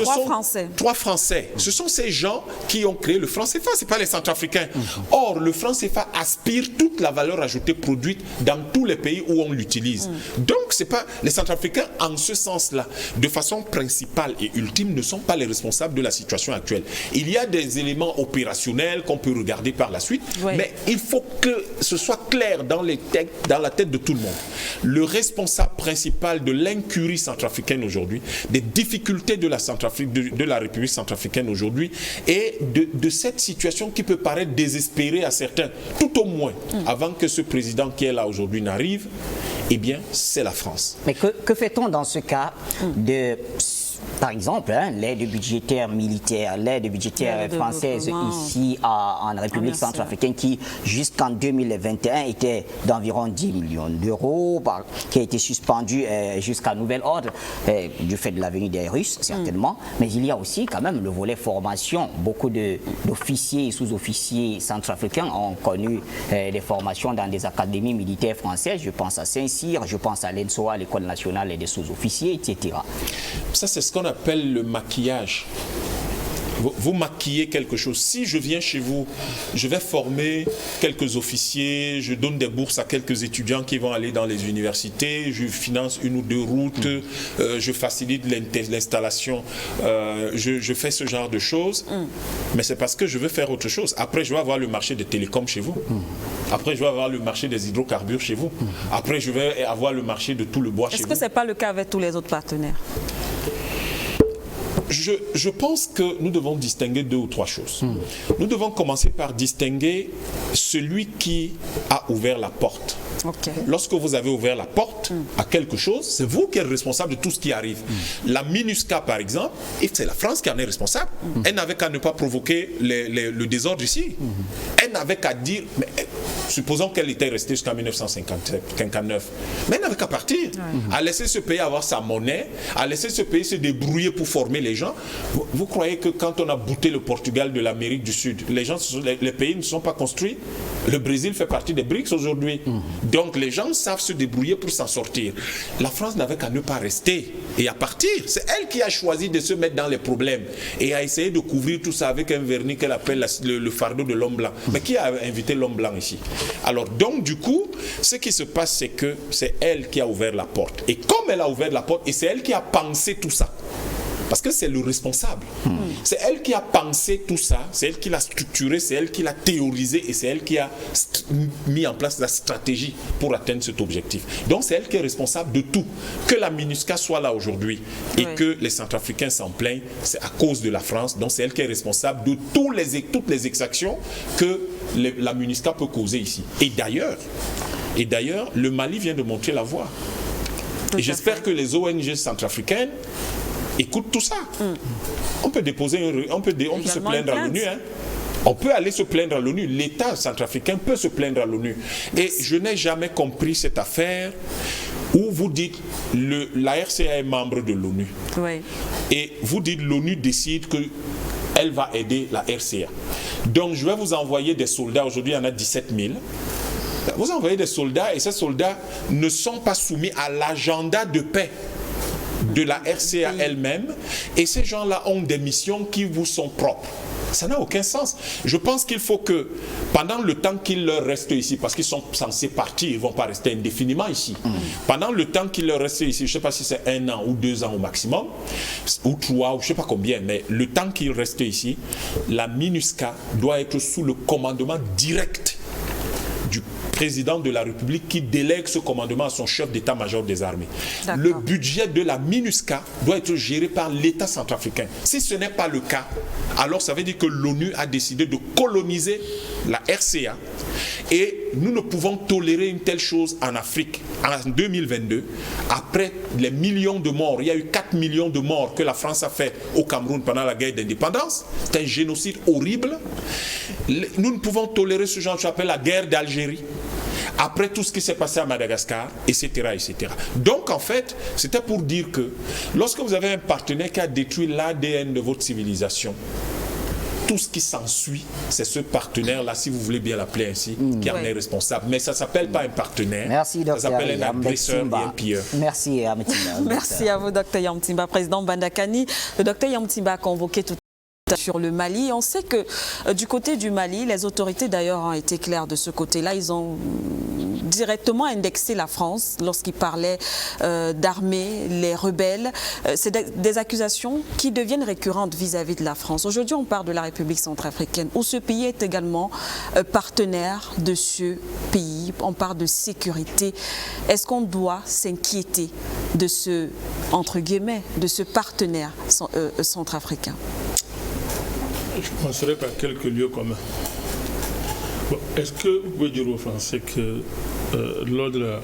Trois Français. Ce sont ces gens qui ont créé le franc CFA, ce n'est pas les Centrafricains. Or, le franc CFA aspire toute la valeur ajoutée produite dans tous les pays où on l'utilise. Donc, c'est pas les Centrafricains, en ce sens-là, de façon principale et ultime, ne sont pas les responsables de la situation actuelle. Il y a des éléments opérationnels qu'on peut regarder par la suite, mais il faut que ce soit clair dans la tête de tout le monde. Le responsable principal de l'incurie centrafricaine aujourd'hui, des difficultés de la République centrafricaine aujourd'hui, et de cette situation qui peut paraître désespérée à certains, tout au moins, avant que ce président qui est là aujourd'hui n'arrive, eh bien, c'est la France. Mais que fait-on dans ce cas de... Par exemple, l'aide budgétaire militaire, l'aide budgétaire française ici en République centrafricaine qui jusqu'en 2021 était d'environ 10 millions d'euros, qui a été suspendue jusqu'à nouvel ordre du fait de la venue des Russes, certainement. Mais il y a aussi quand même le volet formation. Beaucoup d'officiers et sous-officiers centrafricains ont connu des formations dans des académies militaires françaises. Je pense à Saint-Cyr, je pense à l'ENSOA, l'École nationale des sous-officiers, etc. Ça, c'est ce qu'on appelle le maquillage. Vous maquillez quelque chose. Si je viens chez vous, je vais former quelques officiers, je donne des bourses à quelques étudiants qui vont aller dans les universités, je finance une ou deux routes, je facilite l'installation, je fais ce genre de choses, mais c'est parce que je veux faire autre chose. Après, je vais avoir le marché des télécoms chez vous. Après, je vais avoir le marché des hydrocarbures chez vous. Après, je vais avoir le marché de tout le bois chez vous. Est-ce que ce n'est pas le cas avec tous les autres partenaires ? Je pense que nous devons distinguer deux ou trois choses. Nous devons commencer par distinguer celui qui a ouvert la porte. Lorsque vous avez ouvert la porte à quelque chose, c'est vous qui êtes responsable de tout ce qui arrive. La MINUSCA, par exemple, c'est la France qui en est responsable. Elle n'avait qu'à ne pas provoquer le désordre ici. Elle n'avait qu'à dire... Mais, supposons qu'elle était restée jusqu'en 1959. Mais elle n'avait qu'à partir. À laisser ce pays avoir sa monnaie, à laisser ce pays se débrouiller pour former les gens. Vous croyez que quand on a bouté le Portugal de l'Amérique du Sud, les pays ne sont pas construits? Le Brésil fait partie des BRICS aujourd'hui. Donc les gens savent se débrouiller pour s'en sortir. La France n'avait qu'à ne pas rester et à partir. C'est elle qui a choisi de se mettre dans les problèmes et a essayé de couvrir tout ça avec un vernis qu'elle appelle le fardeau de l'homme blanc. Mais qui a invité l'homme blanc ici? Alors donc du coup, ce qui se passe, c'est que c'est elle qui a ouvert la porte. Et comme elle a ouvert la porte, et c'est elle qui a pensé tout ça, parce que c'est le responsable. C'est elle qui a pensé tout ça, c'est elle qui l'a structuré, c'est elle qui l'a théorisé et c'est elle qui a mis en place la stratégie pour atteindre cet objectif. Donc c'est elle qui est responsable de tout. Que la MINUSCA soit là aujourd'hui et que les Centrafricains s'en plaignent, c'est à cause de la France. Donc c'est elle qui est responsable de toutes les exactions que la MINUSCA peut causer ici. Et d'ailleurs, le Mali vient de montrer la voie. Et j'espère que les ONG centrafricaines écoute tout ça. On peut déposer, on peut se plaindre à l'ONU. On peut aller se plaindre à l'ONU. L'État centrafricain peut se plaindre à l'ONU. Et je n'ai jamais compris cette affaire où vous dites la RCA est membre de l'ONU. Et vous dites l'ONU décide qu'elle va aider la RCA. Donc je vais vous envoyer des soldats. Aujourd'hui, il y en a 17 000. Vous envoyez des soldats et ces soldats ne sont pas soumis à l'agenda de paix de la RCA elle-même, et ces gens-là ont des missions qui vous sont propres. Ça n'a aucun sens. Je pense qu'il faut que, pendant le temps qu'il leur reste ici, parce qu'ils sont censés partir, ils ne vont pas rester indéfiniment ici, pendant le temps qu'il leur reste ici, je ne sais pas si c'est 1 an ou 2 ans au maximum, ou 3, ou je ne sais pas combien, mais le temps qu'il reste ici, la MINUSCA doit être sous le commandement direct du président de la République qui délègue ce commandement à son chef d'état-major des armées. Le budget de la MINUSCA doit être géré par l'État centrafricain. Si ce n'est pas le cas, alors ça veut dire que l'ONU a décidé de coloniser la RCA et nous ne pouvons tolérer une telle chose en Afrique en 2022. Après les millions de morts, il y a eu 4 millions de morts que la France a fait au Cameroun pendant la guerre d'indépendance. C'est un génocide horrible. Nous ne pouvons tolérer ce genre, je appelle la guerre d'Algérie. Après tout ce qui s'est passé à Madagascar, etc., etc. Donc, en fait, c'était pour dire que lorsque vous avez un partenaire qui a détruit l'ADN de votre civilisation, tout ce qui s'ensuit, c'est ce partenaire-là, si vous voulez bien l'appeler ainsi, qui en est responsable. Mais ça ne s'appelle pas un partenaire, merci, ça s'appelle un agresseur et un pilleur. Merci, Yamtimba. Merci à vous, Dr Yamtimba, président Bandakani. Le Dr Yamtimba a convoqué tout sur le Mali. On sait que du côté du Mali, les autorités d'ailleurs ont été claires de ce côté-là. Ils ont directement indexé la France lorsqu'ils parlaient d'armer les rebelles. C'est des accusations qui deviennent récurrentes vis-à-vis de la France. Aujourd'hui, on parle de la République centrafricaine, où ce pays est également partenaire de ce pays. On parle de sécurité. Est-ce qu'on doit s'inquiéter de ce, entre guillemets, de ce partenaire centrafricain? Je commencerai par quelques lieux communs. Bon, est-ce que vous pouvez dire aux Français que lors de la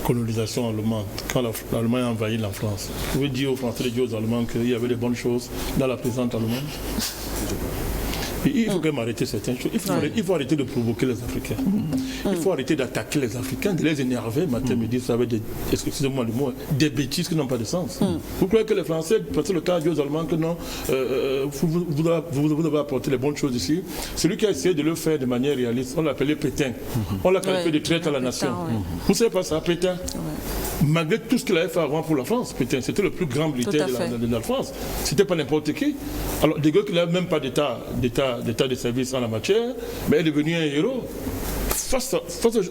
colonisation allemande, quand l'Allemagne a envahi la France, vous pouvez dire aux Français et aux Allemands qu'il y avait des bonnes choses dans la présente allemande? Il faut quand même arrêter certaines choses. Il faut arrêter de provoquer les Africains. Il faut arrêter d'attaquer les Africains, de les énerver matin, midi, ça veut dire, excusez-moi le mot, des bêtises qui n'ont pas de sens. Vous croyez que les Français, passez le temps à dire aux Allemands que non, vous devez apporter les bonnes choses ici. Celui qui a essayé de le faire de manière réaliste, on l'appelait Pétain. On l'a qualifié de traître à la nation. Vous ne savez pas ça, Pétain? Malgré tout ce qu'il avait fait avant pour la France, Pétain, c'était le plus grand militaire de la France. C'était pas n'importe qui. Alors, des gars qui n'avaient même pas d'état de service en la matière, mais est devenu un héros face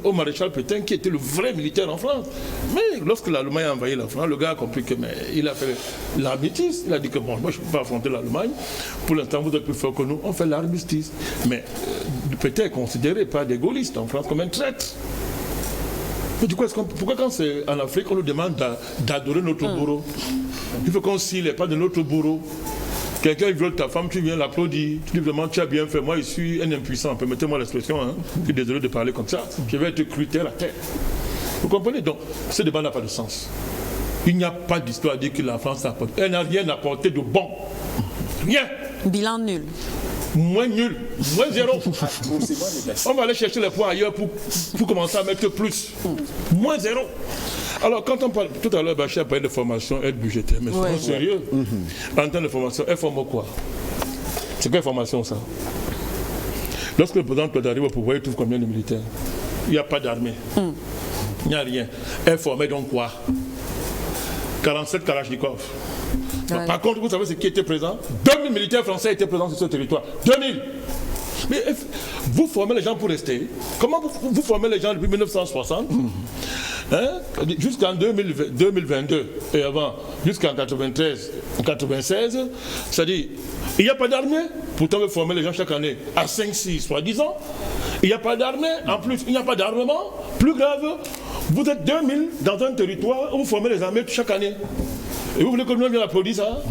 au maréchal Pétain qui était le vrai militaire en France. Mais lorsque l'Allemagne a envahi la France, le gars a compris que il a fait l'armistice. Il a dit que bon, moi je ne peux pas affronter l'Allemagne. Pour l'instant, vous êtes plus fort que nous. On fait l'armistice. Mais Pétain est considéré par des gaullistes en France comme un traître. Mais du coup, pourquoi quand c'est en Afrique, on nous demande d'adorer notre bourreau? Il faut qu'on s'il pas de notre bourreau. Quelqu'un viole ta femme, tu viens l'applaudir. Tu dis vraiment, tu as bien fait. Moi, je suis un impuissant. Permettez-moi l'expression. Hein. Je suis désolé de parler comme ça. Je vais te cruter la tête. Vous comprenez? Donc, ce débat n'a pas de sens. Il n'y a pas d'histoire à dire que la France a apporté. Elle n'a rien apporté de bon. Rien. Bilan nul. Moins nul. Moins zéro. On va aller chercher les points ailleurs pour commencer à mettre plus. Moins zéro. Alors, quand on parle, tout à l'heure, Bachir a parlé de formation, aide budgétaire, mais soyons sérieux. En termes de formation, elle forme quoi? C'est quelle formation ça? Lorsque le président arrive au pouvoir, il trouve combien de militaires? Il n'y a pas d'armée. Il n'y a rien. Elle formait donc quoi? 47 Kalachnikov. Par contre, vous savez ce qui était présent? 2000 militaires français étaient présents sur ce territoire. 2000! Mais vous formez les gens pour rester. Comment vous formez les gens depuis 1960 jusqu'en 2022 et avant, jusqu'en 93, 96, c'est-à-dire, il n'y a pas d'armée. Pourtant, vous formez les gens chaque année à 5-6, soi-disant. Il n'y a pas d'armée. En plus, il n'y a pas d'armement. Plus grave, vous êtes 2000 dans un territoire où vous formez les armées chaque année. Et vous voulez que nous vienne applaudir ça?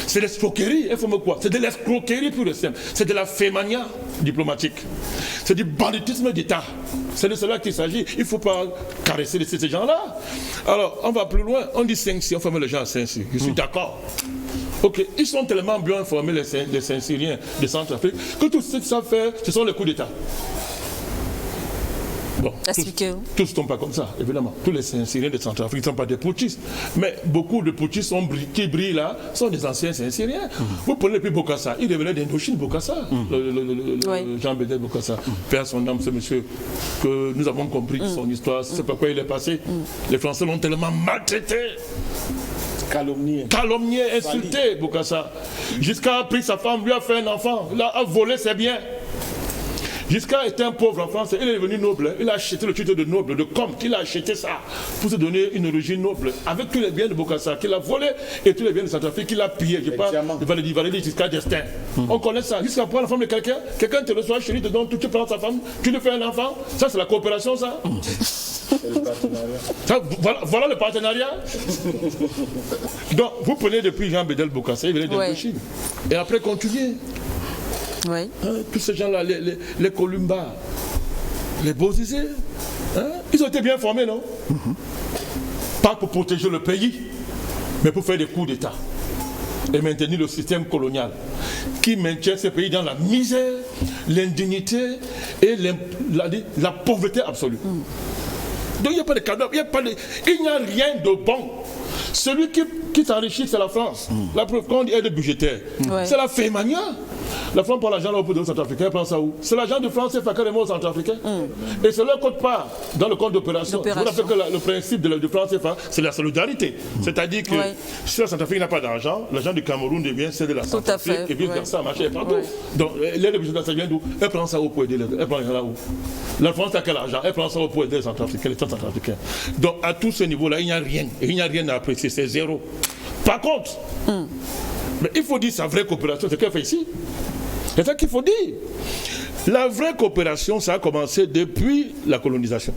C'est de l'escroquerie, il faut me quoi? C'est de l'escroquerie pure et simple. C'est de la fémania diplomatique. C'est du banditisme d'État. C'est de cela qu'il s'agit. Il ne faut pas caresser ces gens-là. Alors, on va plus loin. On dit 5-6, on forme les gens à 5-6. Je suis d'accord. Ok, ils sont tellement bien informés, les Saint-Syriens de Centrafrique, que tout ce qu'ils savent faire, ce sont les coups d'État. Bon, tous ne sont pas comme ça, évidemment. Tous les Saint-Syriens de Centrafrique ne sont pas des putschistes. Mais beaucoup de putschistes qui brillent là sont des anciens Saint-Syriens. Vous prenez depuis Bokassa, il revenait d'Indochine, Bokassa, Jean-Bédel Bokassa. Père son âme, ce monsieur que nous avons compris son histoire, c'est pourquoi il est passé. Les Français l'ont tellement maltraité. Calomnié, insulté, Bokassa. Jusqu'à a pris sa femme, lui a fait un enfant, il a volé ses biens. Jusqu'à était un pauvre en France, il est devenu noble. Il a acheté le titre de noble, de comte. Il a acheté ça pour se donner une origine noble. Avec tous les biens de Bokassa qu'il a volé et tous les biens de Centrafrique qu'il a pillé. Je parle de Valérie jusqu'à Destin. On connaît ça. Jusqu'à prendre la femme de quelqu'un, quelqu'un te reçoit chez lui, te donne tout, tu prends sa femme, tu lui fais un enfant. Ça, c'est la coopération, ça. Voilà le partenariat. Donc, vous prenez depuis Jean-Bédel Bokassa, il venait de Chine. Et après, continuez. Oui. Tous ces gens-là, les Columba, les Bozizé, ils ont été bien formés, non? Pas pour protéger le pays, mais pour faire des coups d'État et maintenir le système colonial qui maintient ces pays dans la misère, l'indignité et la pauvreté absolue. Donc il n'y a pas de cadeau, il n'y a rien de bon. Celui qui s'enrichit, c'est la France. La preuve qu'on dit aide budgétaire. C'est la fémania. La France prend l'argent là au pays centrafricain, elle prend ça où? C'est l'argent de France CFA qui remet au centrafricain. Et c'est leur compte part dans le compte d'opération. Vous rappelez que le principe de France CFA, c'est la solidarité. C'est-à-dire que si la Centrafrique n'a pas d'argent, l'argent du Cameroun devient celle de la Centrafrique et vice versa, marché partout. Donc, l'aide de ça vient d'où? Elle prend ça au pour aider elle prend là où? La France a quel argent? Elle prend ça au pour aider les Centrafricains, les Centrafricains. Donc, à tout ce niveau-là, il n'y a rien. Et il n'y a rien à apprécier, c'est zéro. Par contre, mais il faut dire sa vraie coopération, c'est ce qu'elle fait ici. C'est ça qu'il faut dire. La vraie coopération, ça a commencé depuis la colonisation.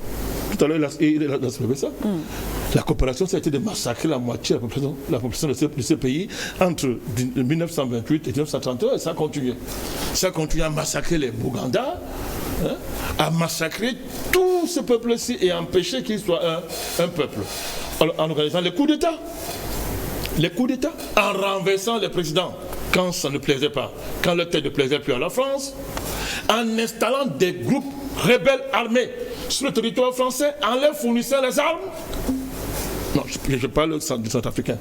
Tout à l'heure, il a soulevé ça. La coopération, ça a été de massacrer la moitié de la population de ce pays entre 1928 et 1931, et ça a continué. Ça a continué à massacrer les Bougandas, à massacrer tout ce peuple-ci et empêcher qu'il soit un peuple. Alors, en organisant les coups d'État. Les coups d'État, en renversant les présidents quand ça ne plaisait pas, quand leur tête ne plaisait plus à la France, en installant des groupes rebelles armés sur le territoire français, en leur fournissant les armes. Non, je parle du Centrafricain.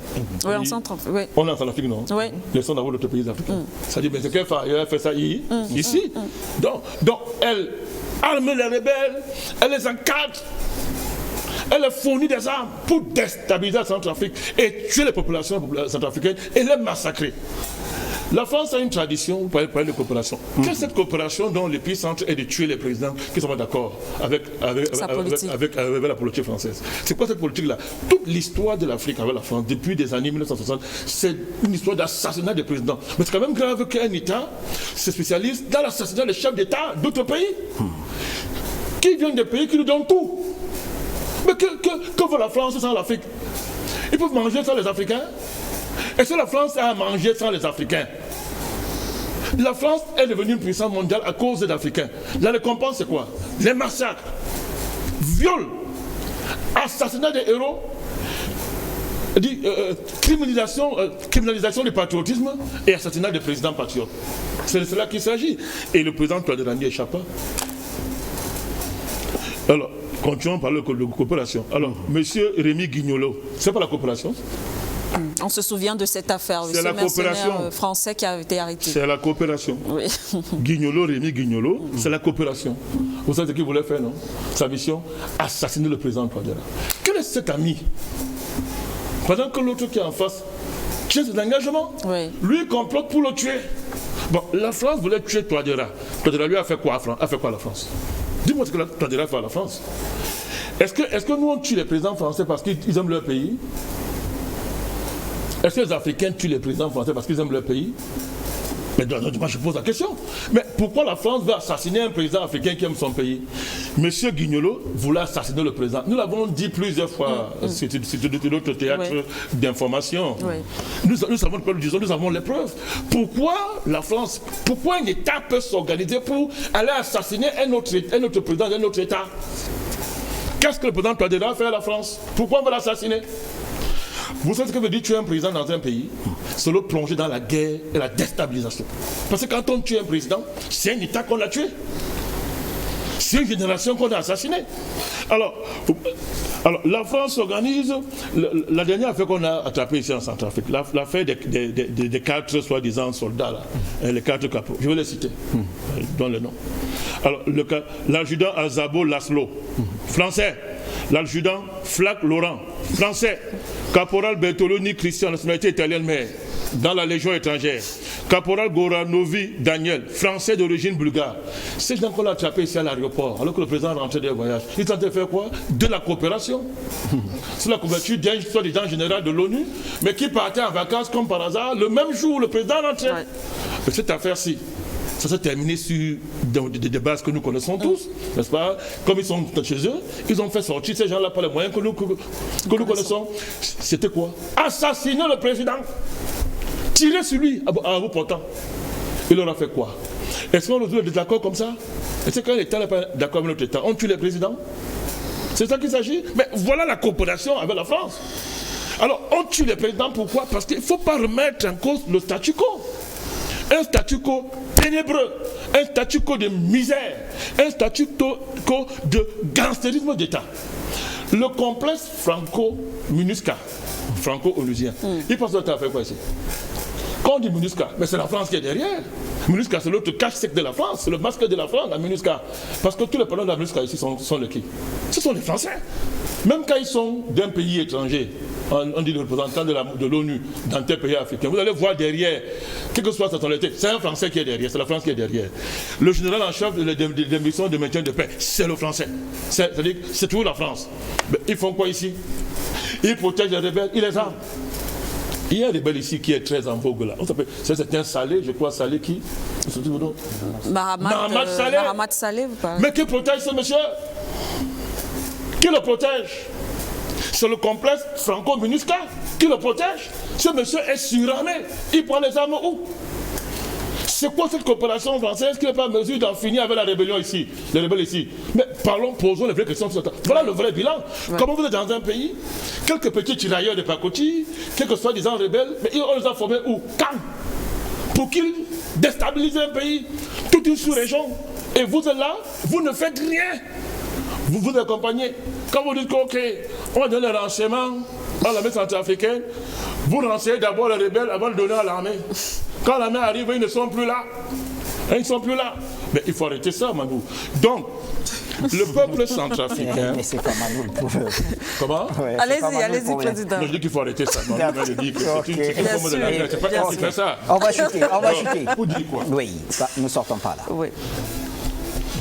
Oui, en Centrafrique. Oui. On est en Centrafrique, non? Oui. Laissons d'abord d'autres pays africains. Ça dit, mais c'est qu'elle fait ça ici. Donc, elle arme les rebelles, elle les encadre. Elle a fourni des armes pour déstabiliser la Centrafrique et tuer les populations centrafricaines et les massacrer. La France a une tradition, vous parlez de coopération. Quelle est cette coopération dont l'épicentre est de tuer les présidents qui sont pas d'accord avec la politique française? C'est quoi cette politique-là? Toute l'histoire de l'Afrique avec la France, depuis des années 1960, c'est une histoire d'assassinat des présidents. Mais c'est quand même grave qu'un État se spécialise dans l'assassinat des chefs d'État d'autres pays qui viennent des pays qui nous donnent tout. Mais que veut la France sans l'Afrique? Ils peuvent manger sans les Africains? Est-ce que la France a à manger sans les Africains? La France est devenue une puissance mondiale à cause des Africains. La récompense, c'est quoi? Les massacres, viols, assassinat des héros, criminalisation du patriotisme et assassinat des présidents patriotes. C'est de cela qu'il s'agit. Et le président Touadéra n'y échappe pas. Alors, continuons par la coopération. Alors, monsieur Rémi Guignolo, c'est pas la coopération? On se souvient de cette affaire, c'est la coopération français qui a été arrêté. C'est la coopération. Oui. Rémi Guignolo, c'est la coopération. Vous savez ce qu'il voulait faire, non? Sa mission, assassiner le président Touadéra. Quel est cet ami? Pendant que l'autre qui est en face tient ses engagements, lui complote pour le tuer. Bon, la France voulait tuer Touadéra. Touadéra lui a fait quoi à la France? Dis-moi ce que Touadéra fait à la France. Est-ce que nous on tue les présidents français parce qu'ils aiment leur pays? Est-ce que les Africains tuent les présidents français parce qu'ils aiment leur pays? Mais moi je pose la question. Mais pourquoi la France veut assassiner un président africain qui aime son pays? Monsieur Guignolo voulait assassiner le président. Nous l'avons dit plusieurs fois. C'est notre théâtre d'information. Nous savons pas le disons, nous avons les preuves. Pourquoi la France, pourquoi un État peut s'organiser pour aller assassiner un autre président d'un autre État? Qu'est-ce que le président Touadéra a fait à la France? Pourquoi on va l'assassiner? Vous savez ce que veut dire tuer un président dans un pays? C'est le plonger dans la guerre et la déstabilisation. Parce que quand on tue un président, c'est un État qu'on a tué. C'est une génération qu'on a assassinée. Alors, la France s'organise. La dernière affaire qu'on a attrapée ici en Centrafrique, l'affaire des 4 soi-disant soldats, là, les 4 capots. Je vais les citer. Je donne le nom. Alors, l'adjudant Azabo Laszlo, français. L'adjudant Flac Laurent, français. Caporal Bertoloni Christian, nationalité italienne, mais dans la Légion étrangère. Caporal Goranovi Daniel, français d'origine bulgare. Ces gens qu'on a attrapés ici à l'aéroport, alors que le président rentrait des voyages, ils tentaient de faire quoi? De la coopération. C'est la couverture d'un soi-disant général de l'ONU, mais qui partait en vacances comme par hasard le même jour où le président rentrait. Mais cette affaire-ci, ça s'est terminé sur des bases que nous connaissons tous, n'est-ce pas? Comme ils sont chez eux, ils ont fait sortir ces gens-là par les moyens que nous connaissons. C'était quoi? Assassiner le président. Tirer sur lui à bout portant. Il leur a fait quoi? Est-ce qu'on résout des désaccords comme ça? Est-ce qu'un État n'est pas d'accord avec notre État? On tue les présidents? C'est ça qu'il s'agit? Mais voilà la coopération avec la France. Alors, on tue les présidents, pourquoi? Parce qu'il ne faut pas remettre en cause le statu quo. Un statu quo ténébreux, un statu quo de misère, un statu quo de gangstérisme d'État. Le complexe franco-MINUSCA, franco-onusien, il pense que tu as fait quoi ici? Quand on dit MINUSCA, mais c'est la France qui est derrière. MINUSCA, c'est l'autre cache-sec de la France, c'est le masque de la France, la MINUSCA. Parce que tous les patrons de la MINUSCA ici sont les qui? Ce sont les Français. Même quand ils sont d'un pays étranger, on dit le représentant de l'ONU dans tel pays africain, vous allez voir derrière, quelle que soit sa tonalité, c'est un Français qui est derrière, c'est la France qui est derrière. Le général en chef des missions de maintien de paix, c'est le Français. C'est-à-dire que c'est toujours la France. Mais ils font quoi ici? Ils protègent les rebelles, ils les arment. Il y a un rebelle ici qui est très en vogue là. C'est un Saleh, je crois, Saleh qui? Mahamat Saleh, vous parlez. Mais qui protège ce monsieur? Qui le protège? C'est le complexe franco-MINUSCA qui le protège. Ce monsieur est surarmé. Il prend les armes où? C'est quoi cette coopération française qui n'est pas en mesure d'en finir avec la rébellion ici, les rebelles ici? Mais parlons, posons les vraies questions. Voilà le vrai bilan. Ouais. Comment vous êtes dans un pays, quelques petits tirailleurs de pacotille, quelques soi-disant rebelles, mais on les a formés où? Quand? Pour qu'ils déstabilisent un pays, toute une sous-région. Et vous êtes là, vous ne faites rien. Vous vous accompagnez. Quand vous dites OK, on va donner le renseignement à l'armée centrafricaine, vous renseignez d'abord les rebelles avant de donner à l'armée. Quand l'armée arrive, ils ne sont plus là. Ils ne sont plus là. Mais il faut arrêter ça, Manou. Donc, le peuple centrafricain... Mais c'est pas Manou pour... Comment? Ouais, allez-y, président. Non, je dis qu'il faut arrêter ça. Non, je dis que c'est une forme de langage. C'est pas elle qui fait ça. On va chuter. Vous dites quoi? Oui, nous ne sortons pas là. Oui.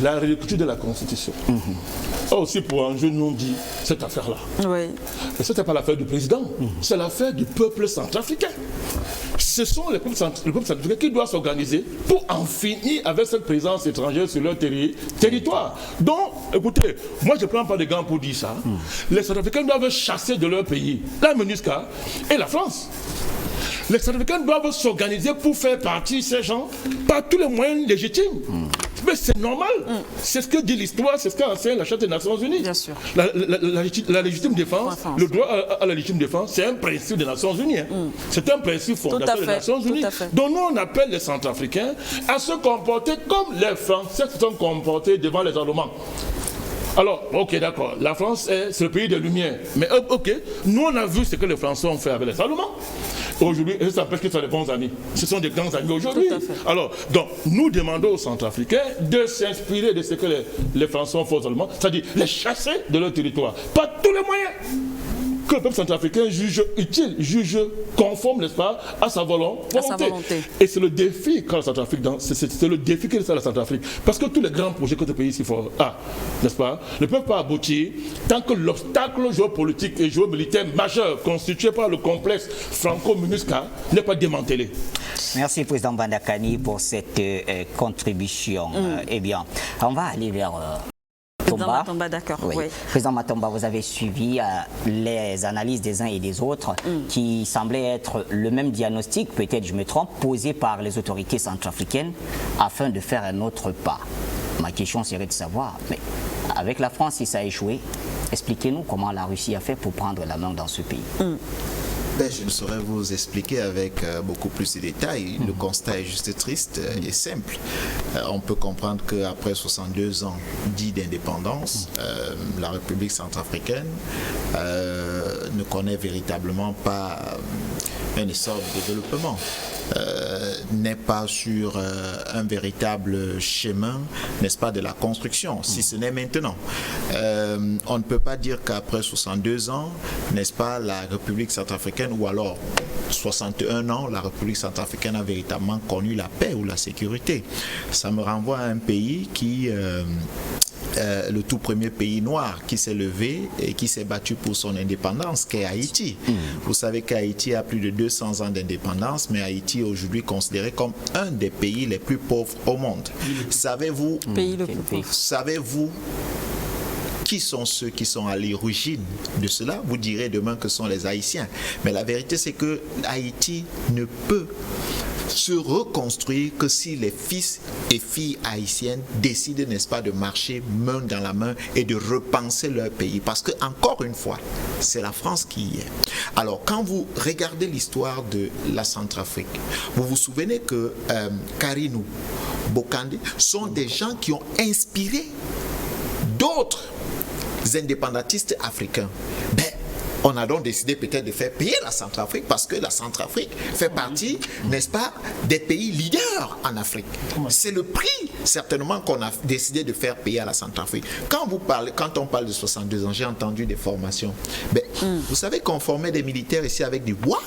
La réécriture de la Constitution a aussi pour enjeu non dit cette affaire-là. Oui. Mais ce n'était pas l'affaire du président, c'est l'affaire du peuple centrafricain. Ce sont le peuple centrafricain qui doit s'organiser pour en finir avec cette présence étrangère sur leur territoire. Donc, écoutez, moi je ne prends pas de gants pour dire ça. Les Centrafricains doivent chasser de leur pays la MINUSCA et la France. Les Centrafricains doivent s'organiser pour faire partie ces gens par tous les moyens légitimes. Mais c'est normal. C'est ce que dit l'histoire, c'est ce qu'enseigne la Charte des Nations Unies. Bien sûr. La légitime défense, le droit à la légitime défense, c'est un principe des Nations Unies. C'est un principe fondateur des Nations Unies. Donc nous, on appelle les Centrafricains à se comporter comme les Français se sont comportés devant les Allemands. Alors, ok, d'accord, la France, c'est le pays des Lumières. Mais ok, nous, on a vu ce que les Français ont fait avec les Allemands. Aujourd'hui, ça s'appelle qu'ils sont des bons amis. Ce sont des grands amis aujourd'hui. Alors, donc, nous demandons aux Centrafricains de s'inspirer de ce que les Français ont fait aux Allemands, c'est-à-dire les chasser de leur territoire, par tous les moyens que le peuple centrafricain juge utile, juge conforme, n'est-ce pas, à sa volonté. Et c'est le défi qu'a la Centrafrique, c'est le défi que la Centrafrique. Parce que tous les grands projets que ce pays ici a, n'est-ce pas, ne peuvent pas aboutir tant que l'obstacle géopolitique et géomilitaire majeur constitué par le complexe franco-MINUSCA n'est pas démantelé. Merci, Président Bandakani, pour cette contribution. Eh bien, on va aller vers... Matomba, d'accord. Oui. Oui. Président Matomba, vous avez suivi les analyses des uns et des autres qui semblaient être le même diagnostic, peut-être je me trompe, posé par les autorités centrafricaines afin de faire un autre pas. Ma question serait de savoir, mais avec la France, si ça a échoué, expliquez-nous comment la Russie a fait pour prendre la main dans ce pays. Je ne saurais vous expliquer avec beaucoup plus de détails. Le constat est juste triste et simple. On peut comprendre qu'après 62 ans dits d'indépendance, la République centrafricaine ne connaît véritablement pas un essor de développement. N'est pas sur un véritable chemin, n'est-ce pas, de la construction, si ce n'est maintenant. On ne peut pas dire qu'après 62 ans, n'est-ce pas, la République centrafricaine, ou alors 61 ans, la République centrafricaine a véritablement connu la paix ou la sécurité. Ça me renvoie à un pays qui... le tout premier pays noir qui s'est levé et qui s'est battu pour son indépendance, qu'est Haïti. Vous savez qu'Haïti a plus de 200 ans d'indépendance, mais Haïti est aujourd'hui considéré comme un des pays les plus pauvres au monde. Savez-vous qui sont ceux qui sont à l'origine de cela? Vous direz demain que ce sont les Haïtiens. Mais la vérité, c'est que Haïti ne peut se reconstruire que si les fils et filles haïtiennes décident, n'est-ce pas, de marcher main dans la main et de repenser leur pays. Parce que, encore une fois, c'est la France qui y est. Alors, quand vous regardez l'histoire de la Centrafrique, vous vous souvenez que Karinou, Bokandé sont des gens qui ont inspiré d'autres indépendantistes africains. On a donc décidé peut-être de faire payer la Centrafrique parce que la Centrafrique fait partie, n'est-ce pas, des pays leaders en Afrique. C'est le prix, certainement, qu'on a décidé de faire payer à la Centrafrique. Quand on parle de 62 ans, j'ai entendu des formations. Vous savez qu'on formait des militaires ici avec du bois.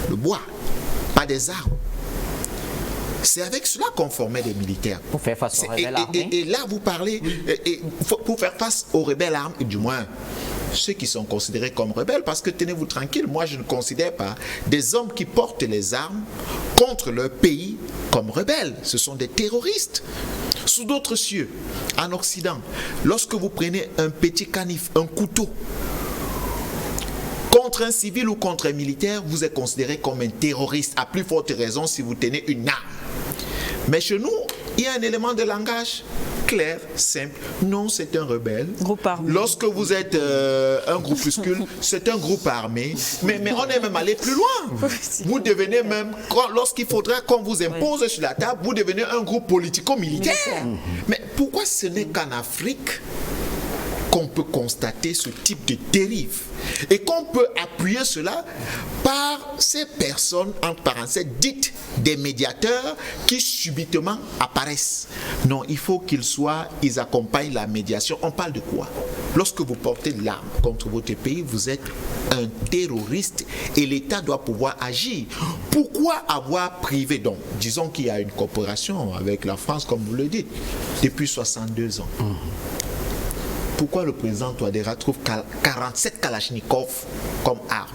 Le bois, pas des armes. C'est avec cela qu'on formait des militaires. Pour faire face aux rebelles armés. Et là, vous parlez, pour faire face aux rebelles armés, du moins ceux qui sont considérés comme rebelles, parce que tenez-vous tranquille, moi je ne considère pas des hommes qui portent les armes contre leur pays comme rebelles. Ce sont des terroristes. Sous d'autres cieux, en Occident, lorsque vous prenez un petit canif, un couteau, contre un civil ou contre un militaire, vous êtes considéré comme un terroriste, à plus forte raison si vous tenez une arme. Mais chez nous, il y a un élément de langage clair, simple. Non, c'est un rebelle. Groupe armé. Lorsque vous êtes un groupuscule, c'est un groupe armé. Mais on est même allé plus loin. Vous devenez même, lorsqu'il faudra qu'on vous impose sur la table, vous devenez un groupe politico-militaire. Mais pourquoi ce n'est qu'en Afrique qu'on peut constater ce type de dérive et qu'on peut appuyer cela par ces personnes, entre parenthèses, dites des médiateurs qui subitement apparaissent. Non, il faut ils accompagnent la médiation. On parle de quoi? Lorsque vous portez l'arme contre votre pays, vous êtes un terroriste et l'État doit pouvoir agir. Pourquoi avoir privé? Donc, disons qu'il y a une coopération avec la France, comme vous le dites, depuis 62 ans. Pourquoi le président Touadéra trouve 47 Kalachnikov comme armes?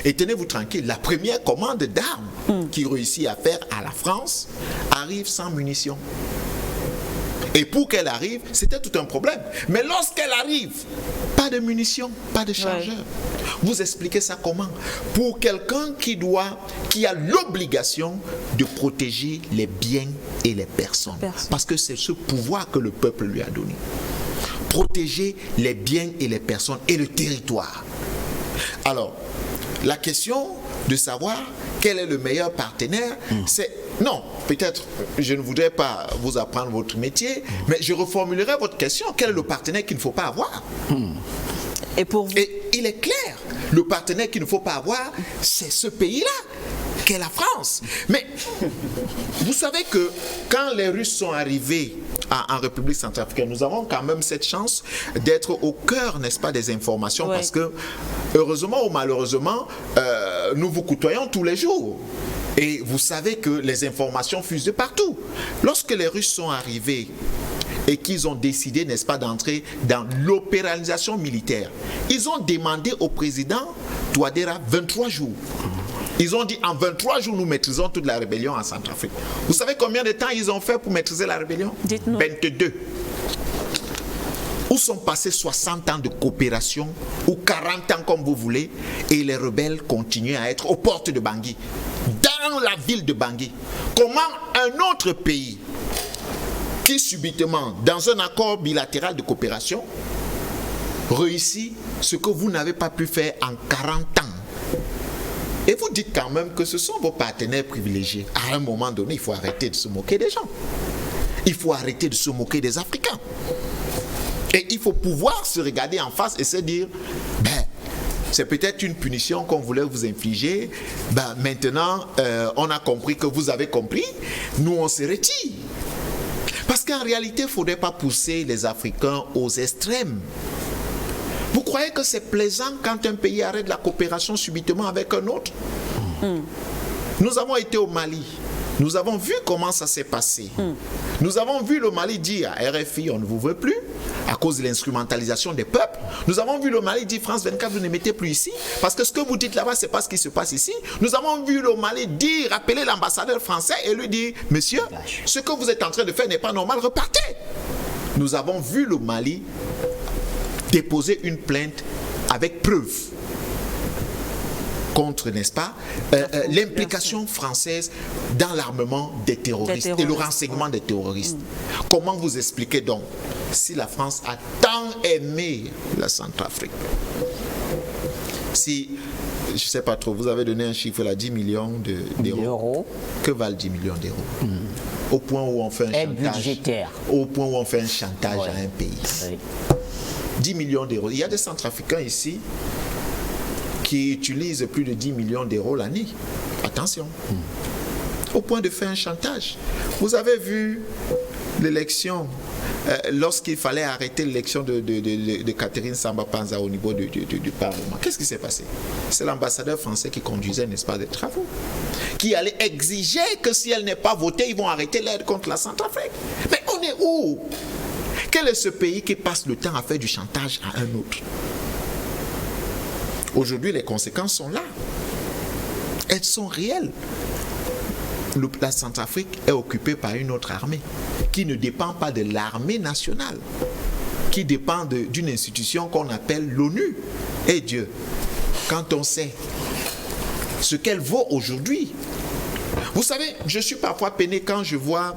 Et tenez-vous tranquille, la première commande d'armes qu'il réussit à faire à la France arrive sans munitions. Et pour qu'elle arrive, c'était tout un problème. Mais lorsqu'elle arrive, pas de munitions, pas de chargeurs. Vous expliquez ça comment? Pour quelqu'un qui a l'obligation de protéger les biens et les personnes. Parce que c'est ce pouvoir que le peuple lui a donné. Protéger les biens et les personnes et le territoire. Alors, la question de savoir quel est le meilleur partenaire, c'est... Non, peut-être, je ne voudrais pas vous apprendre votre métier, mais je reformulerai votre question. Quel est le partenaire qu'il ne faut pas avoir? Et pour vous? Et il est clair, le partenaire qu'il ne faut pas avoir, c'est ce pays-là, qu'est la France. Mais vous savez que quand les Russes sont arrivés en République centrafricaine, nous avons quand même cette chance d'être au cœur, n'est-ce pas, des informations, parce que, heureusement ou malheureusement, nous vous côtoyons tous les jours. Et vous savez que les informations fusent de partout. Lorsque les Russes sont arrivés et qu'ils ont décidé, n'est-ce pas, d'entrer dans l'opéralisation militaire, ils ont demandé au président Touadéra 23 jours. Ils ont dit, en 23 jours, nous maîtrisons toute la rébellion en Centrafrique. Vous savez combien de temps ils ont fait pour maîtriser la rébellion? Dites-nous. 22. Où sont passés 60 ans de coopération, ou 40 ans comme vous voulez, et les rebelles continuent à être aux portes de Bangui, dans la ville de Bangui. Comment un autre pays, qui subitement, dans un accord bilatéral de coopération, réussit ce que vous n'avez pas pu faire en 40 ans? Et vous dites quand même que ce sont vos partenaires privilégiés. À un moment donné, il faut arrêter de se moquer des gens. Il faut arrêter de se moquer des Africains. Et il faut pouvoir se regarder en face et se dire, c'est peut-être une punition qu'on voulait vous infliger. Maintenant, on a compris que vous avez compris. Nous, on se retire. Parce qu'en réalité, il ne faudrait pas pousser les Africains aux extrêmes. Vous croyez que c'est plaisant quand un pays arrête la coopération subitement avec un autre? Nous avons été au Mali. Nous avons vu comment ça s'est passé. Nous avons vu le Mali dire à RFI, on ne vous veut plus, à cause de l'instrumentalisation des peuples. Nous avons vu le Mali dire, France 24, vous ne mettez plus ici, parce que ce que vous dites là-bas, ce n'est pas ce qui se passe ici. Nous avons vu le Mali dire, appeler l'ambassadeur français et lui dire, monsieur, ce que vous êtes en train de faire n'est pas normal, repartez. Nous avons vu le Mali déposer une plainte avec preuve contre, n'est-ce pas, l'implication française dans l'armement des terroristes et le renseignement des terroristes. Comment vous expliquez donc, si la France a tant aimé la Centrafrique, si, je ne sais pas trop, vous avez donné un chiffre là, 10 millions d'euros. Que valent 10 millions d'euros? Au point où on fait un chantage budgétaire. Au point où on fait un chantage à un pays. 10 millions d'euros. Il y a des Centrafricains ici qui utilise plus de 10 millions d'euros l'année. Attention. Au point de faire un chantage. Vous avez vu l'élection, lorsqu'il fallait arrêter l'élection de Catherine Samba Panza au niveau du Parlement. Qu'est-ce qui s'est passé? C'est l'ambassadeur français qui conduisait, n'est-ce pas, des travaux, qui allait exiger que si elle n'est pas votée, ils vont arrêter l'aide contre la Centrafrique. Mais on est où? Quel est ce pays qui passe le temps à faire du chantage à un autre? Aujourd'hui, les conséquences sont là. Elles sont réelles. La Centrafrique est occupée par une autre armée qui ne dépend pas de l'armée nationale, qui dépend d'une institution qu'on appelle l'ONU. Et Dieu, quand on sait ce qu'elle vaut aujourd'hui, vous savez, je suis parfois peiné quand je vois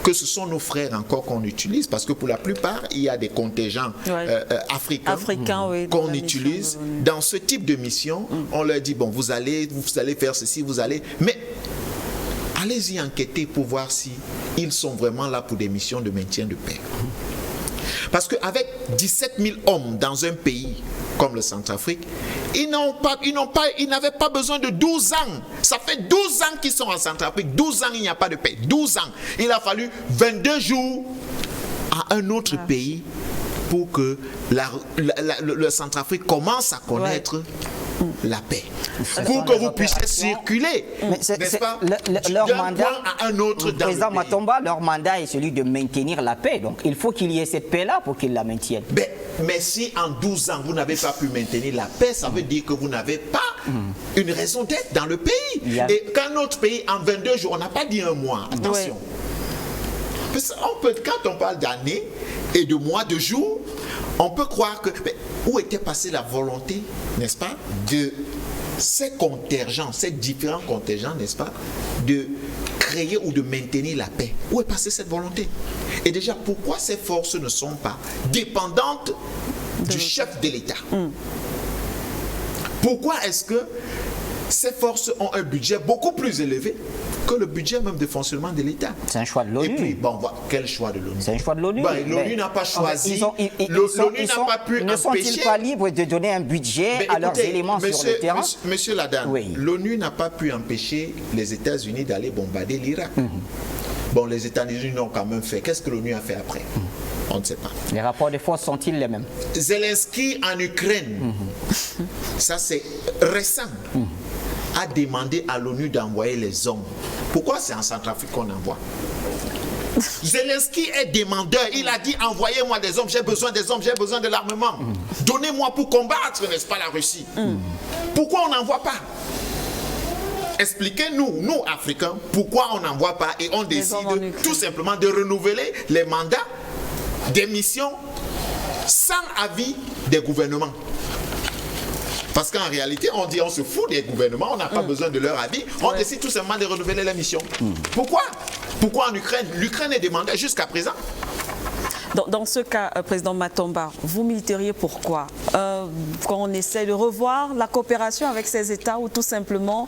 que ce sont nos frères encore qu'on utilise, parce que pour la plupart, il y a des contingents africains oui, qu'on utilise dans ce type de mission. On leur dit, bon, vous allez faire ceci, vous allez... Mais allez-y enquêter pour voir si ils sont vraiment là pour des missions de maintien de paix. Parce qu'avec 17 000 hommes dans un pays comme le Centrafrique, ils n'avaient pas besoin de 12 ans. Ça fait 12 ans qu'ils sont en Centrafrique. 12 ans, il n'y a pas de paix. 12 ans. Il a fallu 22 jours à un autre pays pour que le Centrafrique commence à connaître la paix. Pour que vous puissiez circuler, n'est-ce pas, leur d'un mandat, point à un autre dans président le pays. Matomba, leur mandat est celui de maintenir la paix. Donc il faut qu'il y ait cette paix-là pour qu'ils la maintiennent. Mais si en 12 ans, vous n'avez pas pu maintenir la paix, ça veut dire que vous n'avez pas une raison d'être dans le pays. Et quand notre pays, en 22 jours, on n'a pas dit un mois, attention. Quand on parle d'années et de mois, de jours, on peut croire que... Mais où était passée la volonté, n'est-ce pas, de ces contingents, ces différents contingents, n'est-ce pas, de créer ou de maintenir la paix? Où est passée cette volonté? Et déjà, pourquoi ces forces ne sont pas dépendantes du chef de l'État? Pourquoi est-ce que ces forces ont un budget beaucoup plus élevé que le budget même de fonctionnement de l'État? C'est un choix de l'ONU. Et puis, bon, quel choix de l'ONU? C'est un choix de l'ONU. L'ONU n'a pas choisi. L'ONU n'a pas pu ne sont-ils pas libres de donner un budget à leurs éléments sur le terrain? Monsieur Ladan, l'ONU n'a pas pu empêcher les États-Unis d'aller bombarder l'Irak. Bon, les États-Unis l'ont quand même fait. Qu'est-ce que l'ONU a fait après? On ne sait pas. Les rapports de force sont-ils les mêmes? Zelensky en Ukraine, ça c'est récent, a demandé à l'ONU d'envoyer les hommes. Pourquoi c'est en Centrafrique qu'on envoie? Zelensky est demandeur. Il a dit envoyez-moi des hommes, j'ai besoin des hommes, j'ai besoin de l'armement. Donnez-moi pour combattre, n'est-ce pas, la Russie? Pourquoi on n'envoie pas? Expliquez-nous, nous Africains, pourquoi on n'envoie pas et on décide tout simplement de renouveler les mandats des missions sans avis des gouvernements. Parce qu'en réalité, on dit on se fout des gouvernements, on n'a pas besoin de leur avis, on décide tout simplement de renouveler les missions. Pourquoi? Pourquoi en Ukraine? L'Ukraine est demandée jusqu'à présent. Dans ce cas, Président Matomba, vous militeriez pourquoi? Quand on essaie de revoir la coopération avec ces États ou tout simplement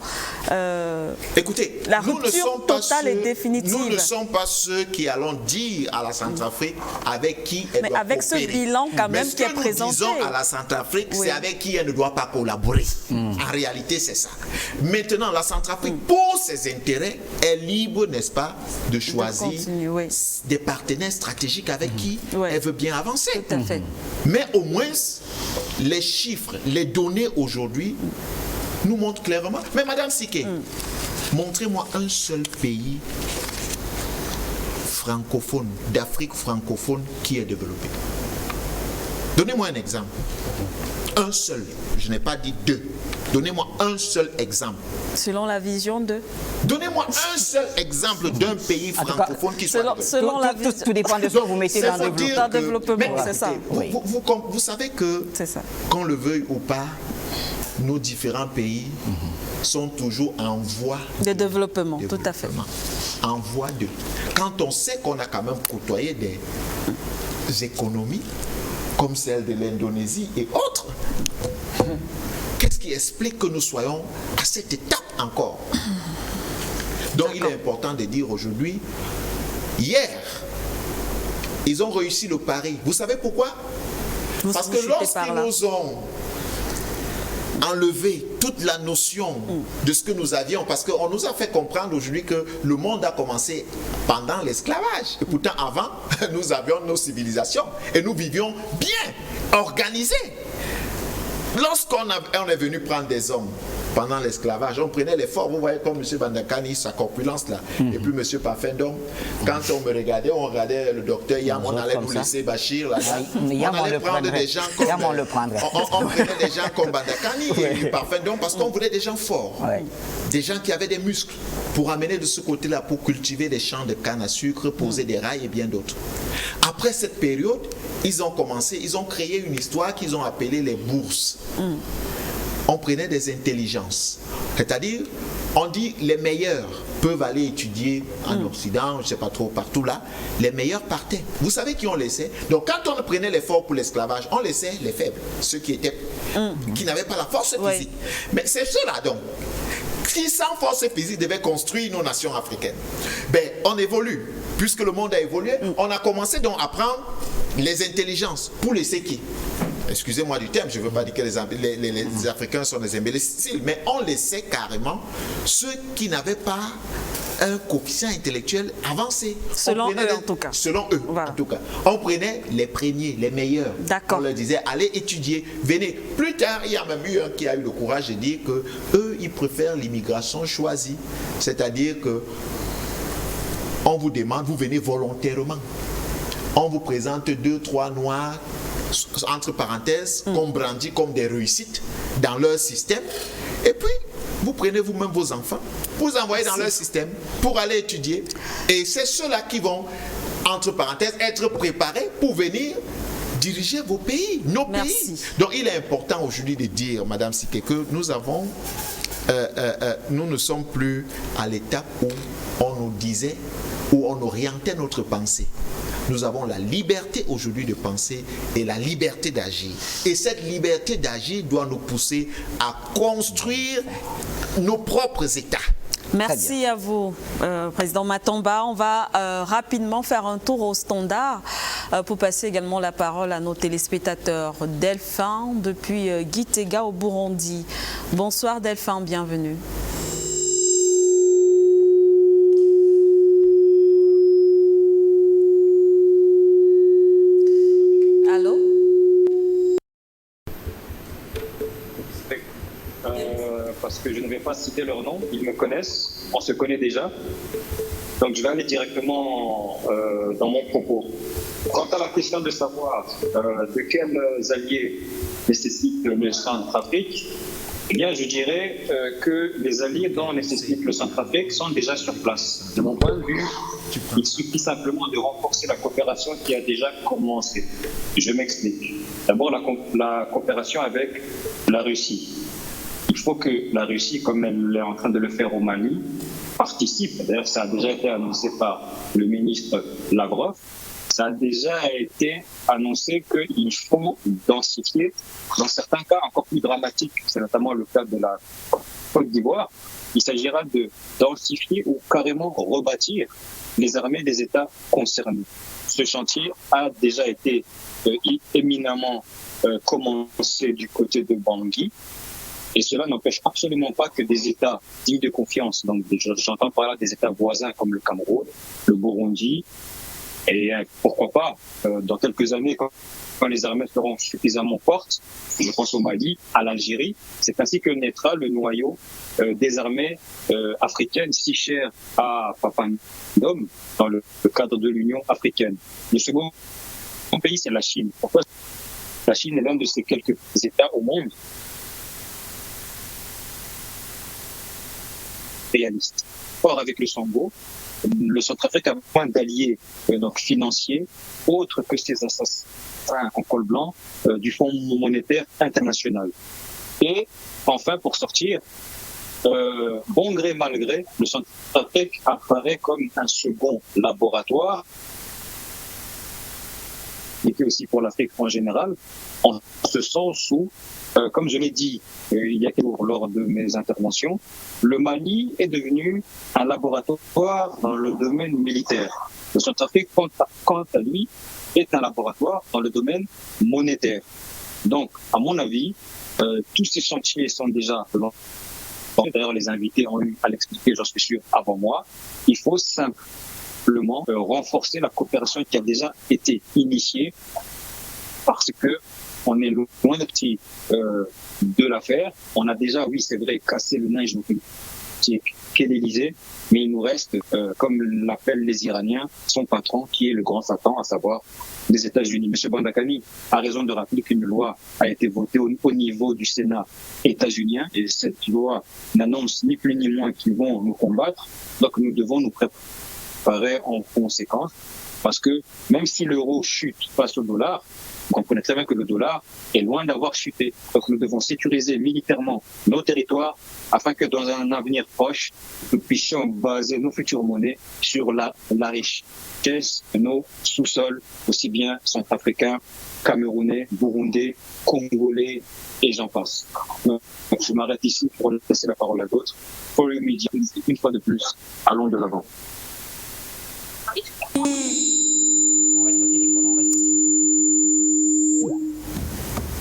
écoutez, la rupture totale et définitive? Nous ne sommes pas ceux qui allons dire à la Centrafrique avec qui elle doit avec coopérer. ce bilan quand même qui est présenté. Ce que nous disons à la Centrafrique, c'est avec qui elle ne doit pas collaborer. En réalité, c'est ça. Maintenant, la Centrafrique, pour ses intérêts, est libre, n'est-ce pas, de choisir des partenaires stratégiques avec qui elle veut bien avancer. Tout à fait. Mais au moins, les chiffres, les données aujourd'hui nous montrent clairement. Mais Madame Siké, montrez-moi un seul pays francophone, d'Afrique francophone qui est développé. Donnez-moi un exemple. Un seul. Je n'ai pas dit deux. Donnez-moi un seul exemple. Selon la vision de... Donnez-moi un seul exemple d'un pays francophone qui soit développé. Selon la vision... Tout dépend de ce que vous mettez dans le développement. C'est ça. Vous savez que, qu'on le veuille ou pas, nos différents pays sont toujours en voie de développement. Tout à fait. En voie de... Quand on sait qu'on a quand même côtoyé des économies comme celle de l'Indonésie et autres, qu'est-ce qui explique que nous soyons à cette étape encore? Donc il est important de dire aujourd'hui, hier, ils ont réussi le pari. Vous savez pourquoi? Parce que lorsqu'ils nous ont enlevé toute la notion de ce que nous avions, parce qu'on nous a fait comprendre aujourd'hui que le monde a commencé pendant l'esclavage. Et pourtant, avant, nous avions nos civilisations et nous vivions bien, organisés. Lorsqu'on est venu prendre des hommes pendant l'esclavage, on prenait l'effort. Vous voyez comme M. Bandakani, sa corpulence là, et puis M. Parfendon, quand on me regardait, on regardait le docteur Yam, on allait nous laisser Bachir là. On allait prendre des gens comme on prenait des gens comme Bandakani et Parfendon parce qu'on voulait des gens forts, des gens qui avaient des muscles pour amener de ce côté-là, pour cultiver des champs de canne à sucre, poser des rails et bien d'autres. Après cette période, ils ont créé une histoire qu'ils ont appelée les bourses. On prenait des intelligences, c'est-à-dire on dit les meilleurs peuvent aller étudier en Occident, je ne sais pas trop, partout là, les meilleurs partaient. Vous savez qui on laissait? Donc quand on prenait l'effort pour l'esclavage, on laissait les faibles, ceux qui n'avaient pas la force physique. Mais c'est ceux-là donc qui sans force physique devaient construire nos nations africaines. Ben, on évolue, puisque le monde a évolué, on a commencé donc à prendre les intelligences pour laisser qui? Excusez-moi du terme, je ne veux pas dire que les Africains sont des imbéciles, mais on laissait carrément ceux qui n'avaient pas un coefficient intellectuel avancé. Selon eux, en tout cas. Selon eux, en tout cas. On prenait les premiers, les meilleurs. On leur disait, allez étudier, venez. Plus tard, il y a même eu un qui a eu le courage de dire que eux, ils préfèrent l'immigration choisie. C'est-à-dire que on vous demande, vous venez volontairement. On vous présente 2-3 noirs, entre parenthèses, qu'on brandit comme des réussites dans leur système. Et puis, vous prenez vous-même vos enfants, vous envoyez dans leur système pour aller étudier. Et c'est ceux-là qui vont, entre parenthèses, être préparés pour venir diriger vos pays, nos pays. Donc, il est important aujourd'hui de dire, Madame Siké, que nous avons, nous ne sommes plus à l'étape où on nous disait, où on orientait notre pensée. Nous avons la liberté aujourd'hui de penser et la liberté d'agir. Et cette liberté d'agir doit nous pousser à construire nos propres États. Merci à vous, Président Matomba. On va rapidement faire un tour au standard pour passer également la parole à nos téléspectateurs. Delphin, depuis Gitega au Burundi. Bonsoir Delphin, bienvenue. Parce que je ne vais pas citer leur nom, ils me connaissent, on se connaît déjà. Donc je vais aller directement dans mon propos. Quant à la question de savoir de quels alliés nécessite le Centrafrique, eh bien je dirais que les alliés dont nécessite le Centrafrique sont déjà sur place. De mon point de vue, il suffit simplement de renforcer la coopération qui a déjà commencé. Je m'explique. D'abord la coopération avec la Russie. Il faut que la Russie, comme elle est en train de le faire au Mali, participe. D'ailleurs, ça a déjà été annoncé par le ministre Lavrov. Ça a déjà été annoncé qu'il faut densifier, dans certains cas encore plus dramatiques, c'est notamment le cas de la Côte d'Ivoire, il s'agira de densifier ou carrément rebâtir les armées des États concernés. Ce chantier a déjà été éminemment commencé du côté de Bangui. Et cela n'empêche absolument pas que des États dignes de confiance, donc j'entends par là des États voisins comme le Cameroun, le Burundi, et pourquoi pas, dans quelques années, quand les armées seront suffisamment fortes, je pense au Mali, à l'Algérie, c'est ainsi que naîtra le noyau des armées africaines si chères à Papa Ndom dans le cadre de l'Union africaine. Le second pays, c'est la Chine. Pourquoi? La Chine est l'un de ces quelques États au monde réaliste. Or, avec le Sango, le Centrafrique a moins d'alliés donc financiers autres que ces assassins en col blanc du Fonds monétaire international. Et enfin, pour sortir, bon gré mal gré, le Centrafrique apparaît comme un second laboratoire, et puis aussi pour l'Afrique en général, en ce sens où, comme je l'ai dit il y a quelques jours lors de mes interventions, le Mali est devenu un laboratoire dans le domaine militaire. Le Centrafrique, quant à lui, est un laboratoire dans le domaine monétaire. Donc, à mon avis, Tous ces chantiers sont déjà d'ailleurs les invités ont eu à l'expliquer, j'en suis sûr, avant moi. Il faut simplement renforcer la coopération qui a déjà été initiée parce que on est loin de l'affaire. On a déjà, oui, c'est vrai, cassé le nain qu'est l'Élysée, mais il nous reste, comme l'appellent les Iraniens, son patron qui est le grand Satan, à savoir les États-Unis. M. Bandakani a raison de rappeler qu'une loi a été votée au niveau du Sénat états-unien et cette loi n'annonce ni plus ni moins qu'ils vont nous combattre. Donc nous devons nous préparer en conséquence parce que même si l'euro chute face au dollar, on comprenait très bien que le dollar est loin d'avoir chuté. Donc nous devons sécuriser militairement nos territoires afin que dans un avenir proche, nous puissions baser nos futures monnaies sur la richesse de nos sous-sols, aussi bien centrafricains, camerounais, burundais, congolais et j'en passe. Donc, je m'arrête ici pour laisser la parole à d'autres. Pour le média, une fois de plus, allons de l'avant.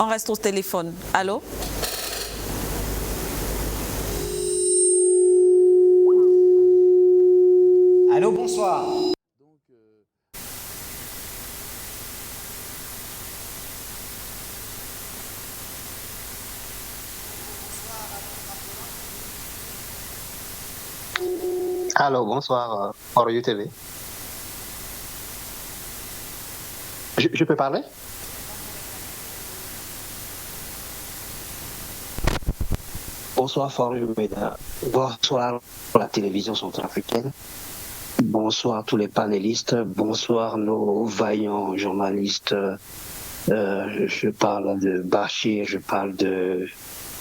On reste au téléphone. Allô? Allô, bonsoir. Allô, bonsoir, Oroyo TV. Je peux parler? Bonsoir, Forio Média. Bonsoir pour la télévision centrafricaine. Bonsoir tous les panélistes. Bonsoir nos vaillants journalistes. Je parle de Bachir, je parle de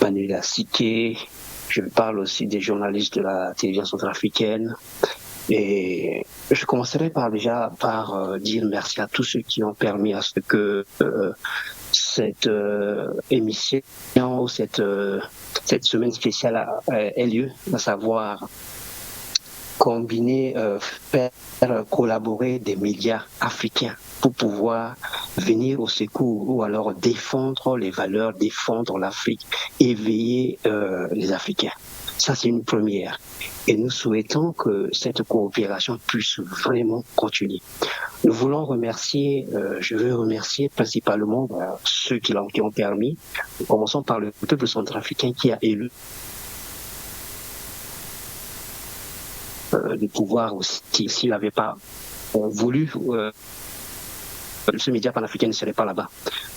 Manuela Siké, je parle aussi des journalistes de la télévision centrafricaine. Et je commencerai par dire merci à tous ceux qui ont permis à ce que cette émission, cette semaine spéciale ait lieu, à savoir combiner, faire collaborer des médias africains pour pouvoir venir au secours ou alors défendre les valeurs, défendre l'Afrique, éveiller les Africains. Ça, c'est une première. Et nous souhaitons que cette coopération puisse vraiment continuer. Nous voulons remercier, je veux remercier principalement ceux qui ont permis. Commençons par le peuple centrafricain qui a élu de pouvoir aussi, s'il n'avait pas voulu, ce média panafricain ne serait pas là-bas.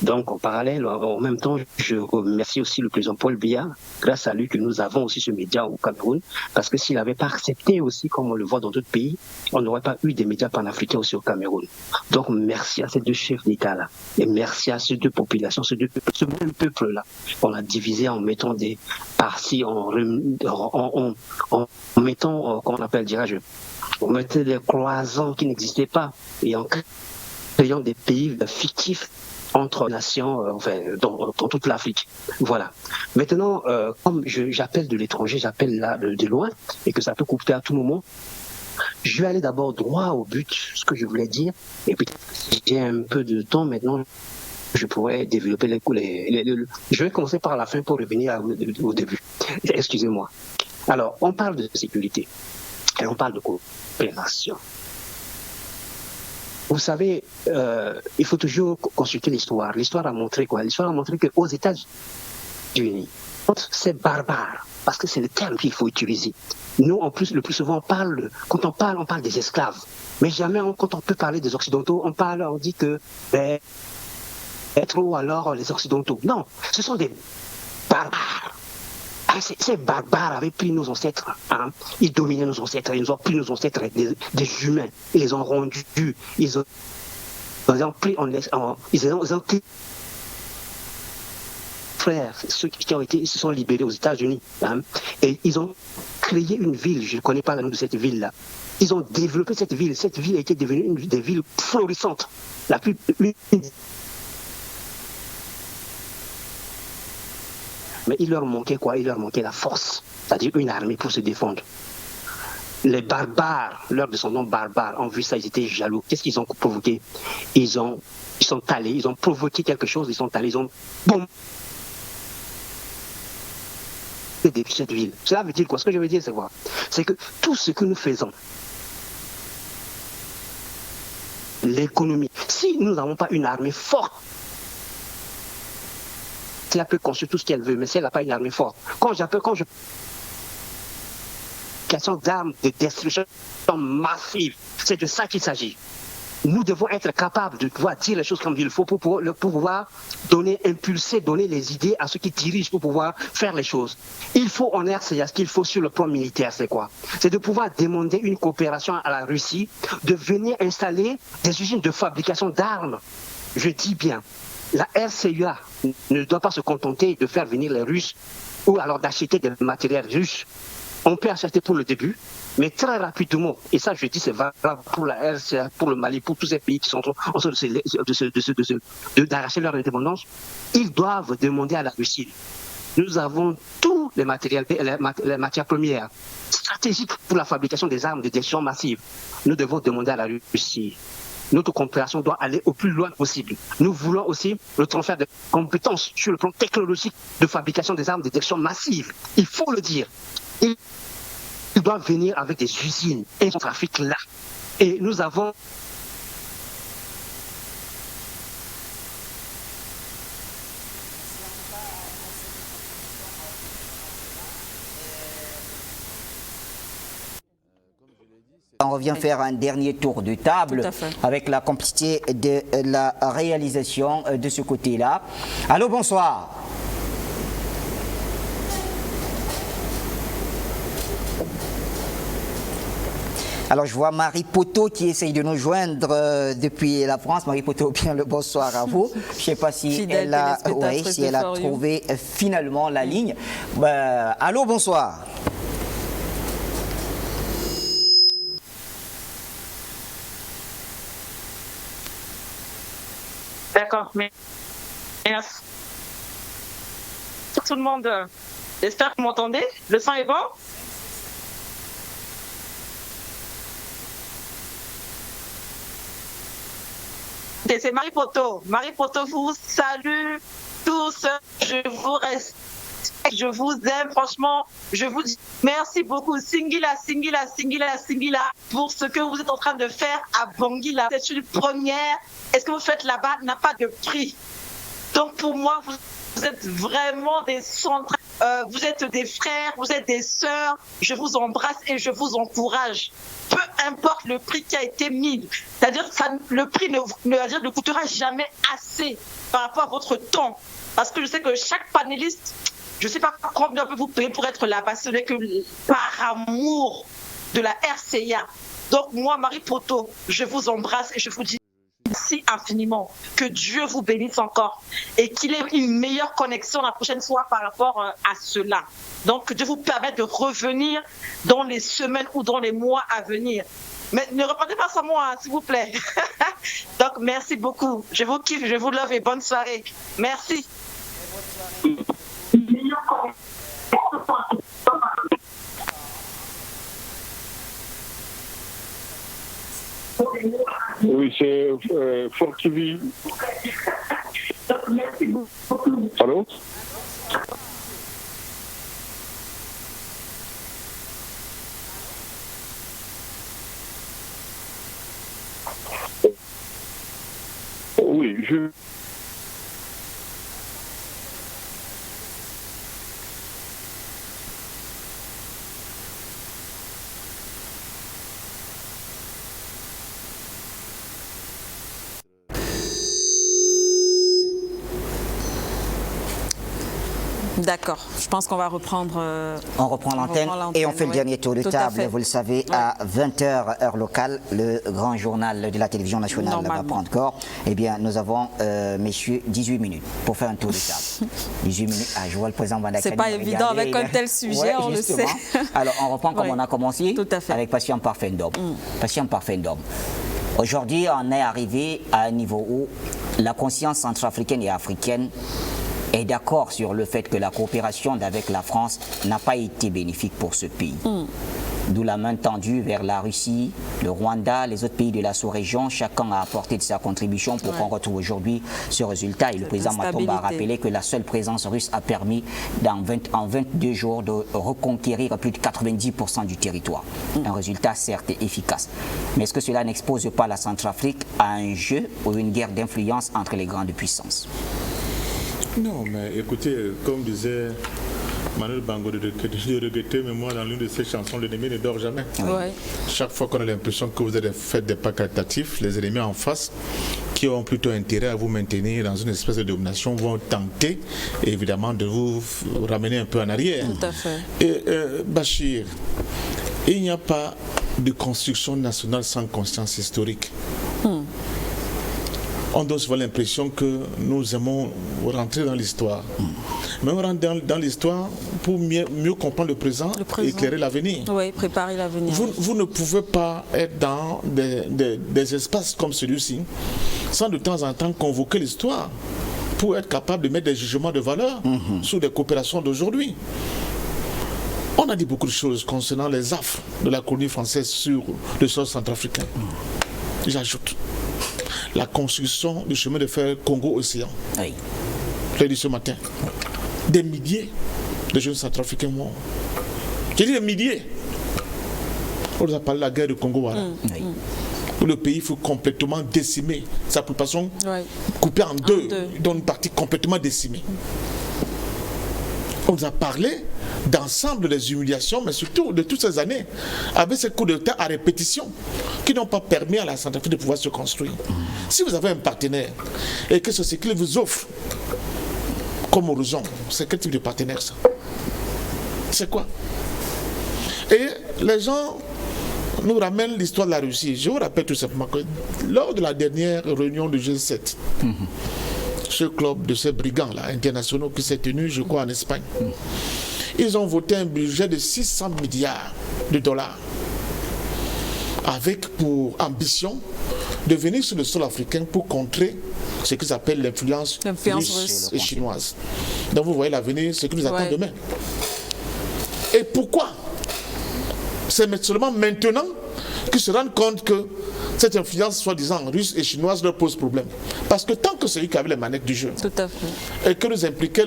Donc, en parallèle, en même temps, je remercie aussi le président Paul Biya, grâce à lui que nous avons aussi ce média au Cameroun, parce que s'il n'avait pas accepté aussi, comme on le voit dans d'autres pays, on n'aurait pas eu des médias panafricains aussi au Cameroun. Donc, merci à ces deux chefs d'État-là, et merci à ces deux populations, ce même peuple-là, qu'on a divisé en mettant des partis, en mettant, comment on appelle, dirais-je, on mettait des cloisons qui n'existaient pas, et en créant des pays fictifs entre nations, dans toute l'Afrique. Voilà. Maintenant, comme j'appelle de l'étranger, j'appelle là de loin, et que ça peut couper à tout moment, je vais aller d'abord droit au but, ce que je voulais dire, et peut-être si j'ai un peu de temps maintenant, je pourrais développer je vais commencer par la fin pour revenir au début. Excusez-moi. Alors, on parle de sécurité, et on parle de coopération. Vous savez, il faut toujours consulter l'histoire. L'histoire a montré quoi? L'histoire a montré qu'aux États-Unis, c'est barbare, parce que c'est le terme qu'il faut utiliser. Nous, en plus, le plus souvent, quand on parle des esclaves. Mais jamais, quand on peut parler des Occidentaux, on dit que être ou alors les Occidentaux. Non, ce sont des barbares. Ces barbares avaient pris nos ancêtres, hein. Ils dominaient nos ancêtres, ils ont pris nos ancêtres des humains, ils les ont rendus, ils ont pris, ils ont pris frères, ceux qui se sont libérés aux États-Unis, hein, et ils ont créé une ville, je ne connais pas le nom de cette ville-là, ils ont développé cette ville a été devenue une des villes florissantes, mais il leur manquait quoi? Il leur manquait la force, c'est-à-dire une armée pour se défendre. Les barbares, leurs descendants barbares, ont vu ça, ils étaient jaloux. Qu'est-ce qu'ils ont provoqué? Ils sont allés, ils ont provoqué quelque chose, ils sont allés, ils ont bombardé de cette ville. Cela veut dire quoi? Ce que je veux dire, c'est quoi? C'est que tout ce que nous faisons, l'économie, si nous n'avons pas une armée forte, elle peut construire tout ce qu'elle veut, mais si elle n'a pas une armée forte, question d'armes de destruction massive, c'est de ça qu'il s'agit. Nous devons être capables de pouvoir dire les choses comme il faut pour pouvoir impulser, donner les idées à ceux qui dirigent pour pouvoir faire les choses. Il faut en RCA, ce qu'il faut sur le plan militaire, c'est quoi? C'est de pouvoir demander une coopération à la Russie, de venir installer des usines de fabrication d'armes. Je dis bien, la RCA ne doit pas se contenter de faire venir les Russes ou alors d'acheter des matériels russes. On peut acheter pour le début, mais très rapidement, et ça je dis c'est valable pour la RCA, pour le Mali, pour tous ces pays qui sont en train d'arracher leur indépendance, ils doivent demander à la Russie. Nous avons tous les matériels, les matières premières stratégiques pour la fabrication des armes de destruction massive. Nous devons demander à la Russie. Notre coopération doit aller au plus loin possible. Nous voulons aussi le transfert de compétences sur le plan technologique de fabrication des armes de destruction massive. Il faut le dire. Ils doivent venir avec des usines et un trafic là. Et nous avons On revient faire un dernier tour de table avec la complicité de la réalisation de ce côté-là. Allô, bonsoir. Alors, je vois Marie Poto qui essaye de nous joindre depuis la France. Marie Poto, bien le bonsoir à vous. Je ne sais pas si elle a trouvé finalement la ligne. Allô, bonsoir. D'accord, mais merci. Tout le monde, j'espère que vous m'entendez. Le son est bon? C'est Marie Poto. Marie Poto vous salue tous. Je vous respecte, je vous aime. Franchement, je vous dis merci beaucoup. Singila, pour ce que vous êtes en train de faire à Bangui-La. C'est une première. Et ce que vous faites là-bas n'a pas de prix. Donc pour moi, vous êtes vraiment des centres. Vous êtes des frères, vous êtes des sœurs. Je vous embrasse et je vous encourage. Peu importe le prix qui a été mis, c'est-à-dire que le prix ne coûtera jamais assez par rapport à votre temps. Parce que je sais que chaque panéliste, je ne sais pas combien on peut vous payer pour être là-bas, ce n'est que par amour de la RCA. Donc moi, Marie Poto, je vous embrasse et je vous dis merci infiniment. Que Dieu vous bénisse encore et qu'il ait une meilleure connexion la prochaine fois par rapport à cela. Donc que Dieu vous permette de revenir dans les semaines ou dans les mois à venir. Mais ne repartez pas sans moi, s'il vous plaît. Donc merci beaucoup. Je vous kiffe, je vous love et bonne soirée. Merci. Oui, c'est Fort TV. Allô? Oui, je... D'accord, je pense qu'on va reprendre... on reprend l'antenne et on fait le dernier tour de table. Vous le savez, à 20h heure locale, le grand journal de la télévision nationale va prendre corps. Eh bien, nous avons, messieurs, 18 minutes pour faire un tour de table. 18 minutes, je vois le président Bandakani. C'est pas évident avec un tel sujet, on le sait. Alors, on reprend comme on a commencé, avec Patient Parfait d'homme. Patient Parfait d'homme. Aujourd'hui, on est arrivé à un niveau où la conscience centrafricaine et africaine est d'accord sur le fait que la coopération avec la France n'a pas été bénéfique pour ce pays. d'où la main tendue vers la Russie, le Rwanda, les autres pays de la sous-région. Chacun a apporté de sa contribution pour qu'on retrouve aujourd'hui ce résultat. Et le président Matomba a rappelé que la seule présence russe a permis en 22 jours de reconquérir plus de 90% du territoire. Un résultat certes efficace. Mais est-ce que cela n'expose pas la Centrafrique à un jeu ou une guerre d'influence entre les grandes puissances? Non, mais écoutez, comme disait Manuel Bango de regretter, mais moi dans l'une de ses chansons, l'ennemi ne dort jamais. Ouais. Chaque fois qu'on a l'impression que vous avez fait des pas qualitatifs, les ennemis en face, qui ont plutôt intérêt à vous maintenir dans une espèce de domination, vont tenter évidemment de vous ramener un peu en arrière. Tout à fait. Et Bachir, il n'y a pas de construction nationale sans conscience historique. On donne souvent l'impression que nous aimons rentrer dans l'histoire. Mais on rentre dans l'histoire pour mieux comprendre le présent et éclairer l'avenir. Oui, préparer l'avenir. Vous ne pouvez pas être dans des espaces comme celui-ci sans de temps en temps convoquer l'histoire pour être capable de mettre des jugements de valeur sur des coopérations d'aujourd'hui. On a dit beaucoup de choses concernant les affres de la colonie française sur le sol centrafricain. J'ajoute la construction du chemin de fer Congo-Océan. Oui. Je l'ai dit ce matin. Des milliers de jeunes centrafricains morts. J'ai dit des milliers. On nous a parlé de la guerre du Congo, où le pays fut complètement décimé. Sa population coupée en deux, dans une partie complètement décimée. On nous a parlé d'ensemble des humiliations, mais surtout de toutes ces années, avec ces coups d'État à répétition qui n'ont pas permis à la Centrafrique de pouvoir se construire. Si vous avez un partenaire et que c'est ce qu'il vous offre comme horizon, c'est quel type de partenaire ça? C'est quoi? Et les gens nous ramènent l'histoire de la Russie. Je vous rappelle tout simplement que lors de la dernière réunion du G7, ce club de ces brigands-là internationaux qui s'est tenu, je crois, en Espagne, ils ont voté un budget de 600 milliards de dollars avec pour ambition de venir sur le sol africain pour contrer ce qu'ils appellent l'influence russe et chinoise. Donc vous voyez l'avenir, ce qui nous attend demain. Et pourquoi? C'est seulement maintenant qu'ils se rendent compte que cette influence soi-disant russe et chinoise leur pose problème. Parce que tant que celui qui avait les manettes du jeu et que nous impliquait,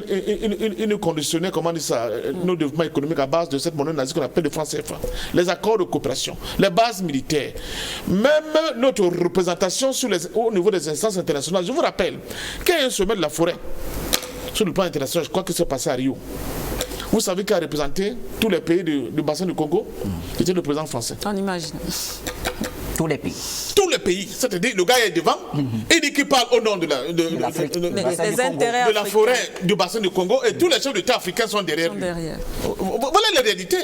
il nous conditionnait, comment dire ça, nos développements économiques à base de cette monnaie nazie qu'on appelle le franc CFA, les accords de coopération, les bases militaires, même notre représentation au niveau des instances internationales. Je vous rappelle qu'il y a un sommet de la forêt sur le plan international, je crois que c'est passé à Rio. Vous savez qui a représenté tous les pays du bassin du Congo? C'était le président français. On imagine. Tous les pays. Tous les pays. C'est-à-dire, le gars est devant et dit qu'il parle au nom de la forêt du bassin du Congo et tous les chefs d'État africains sont derrière lui. Voilà la réalité.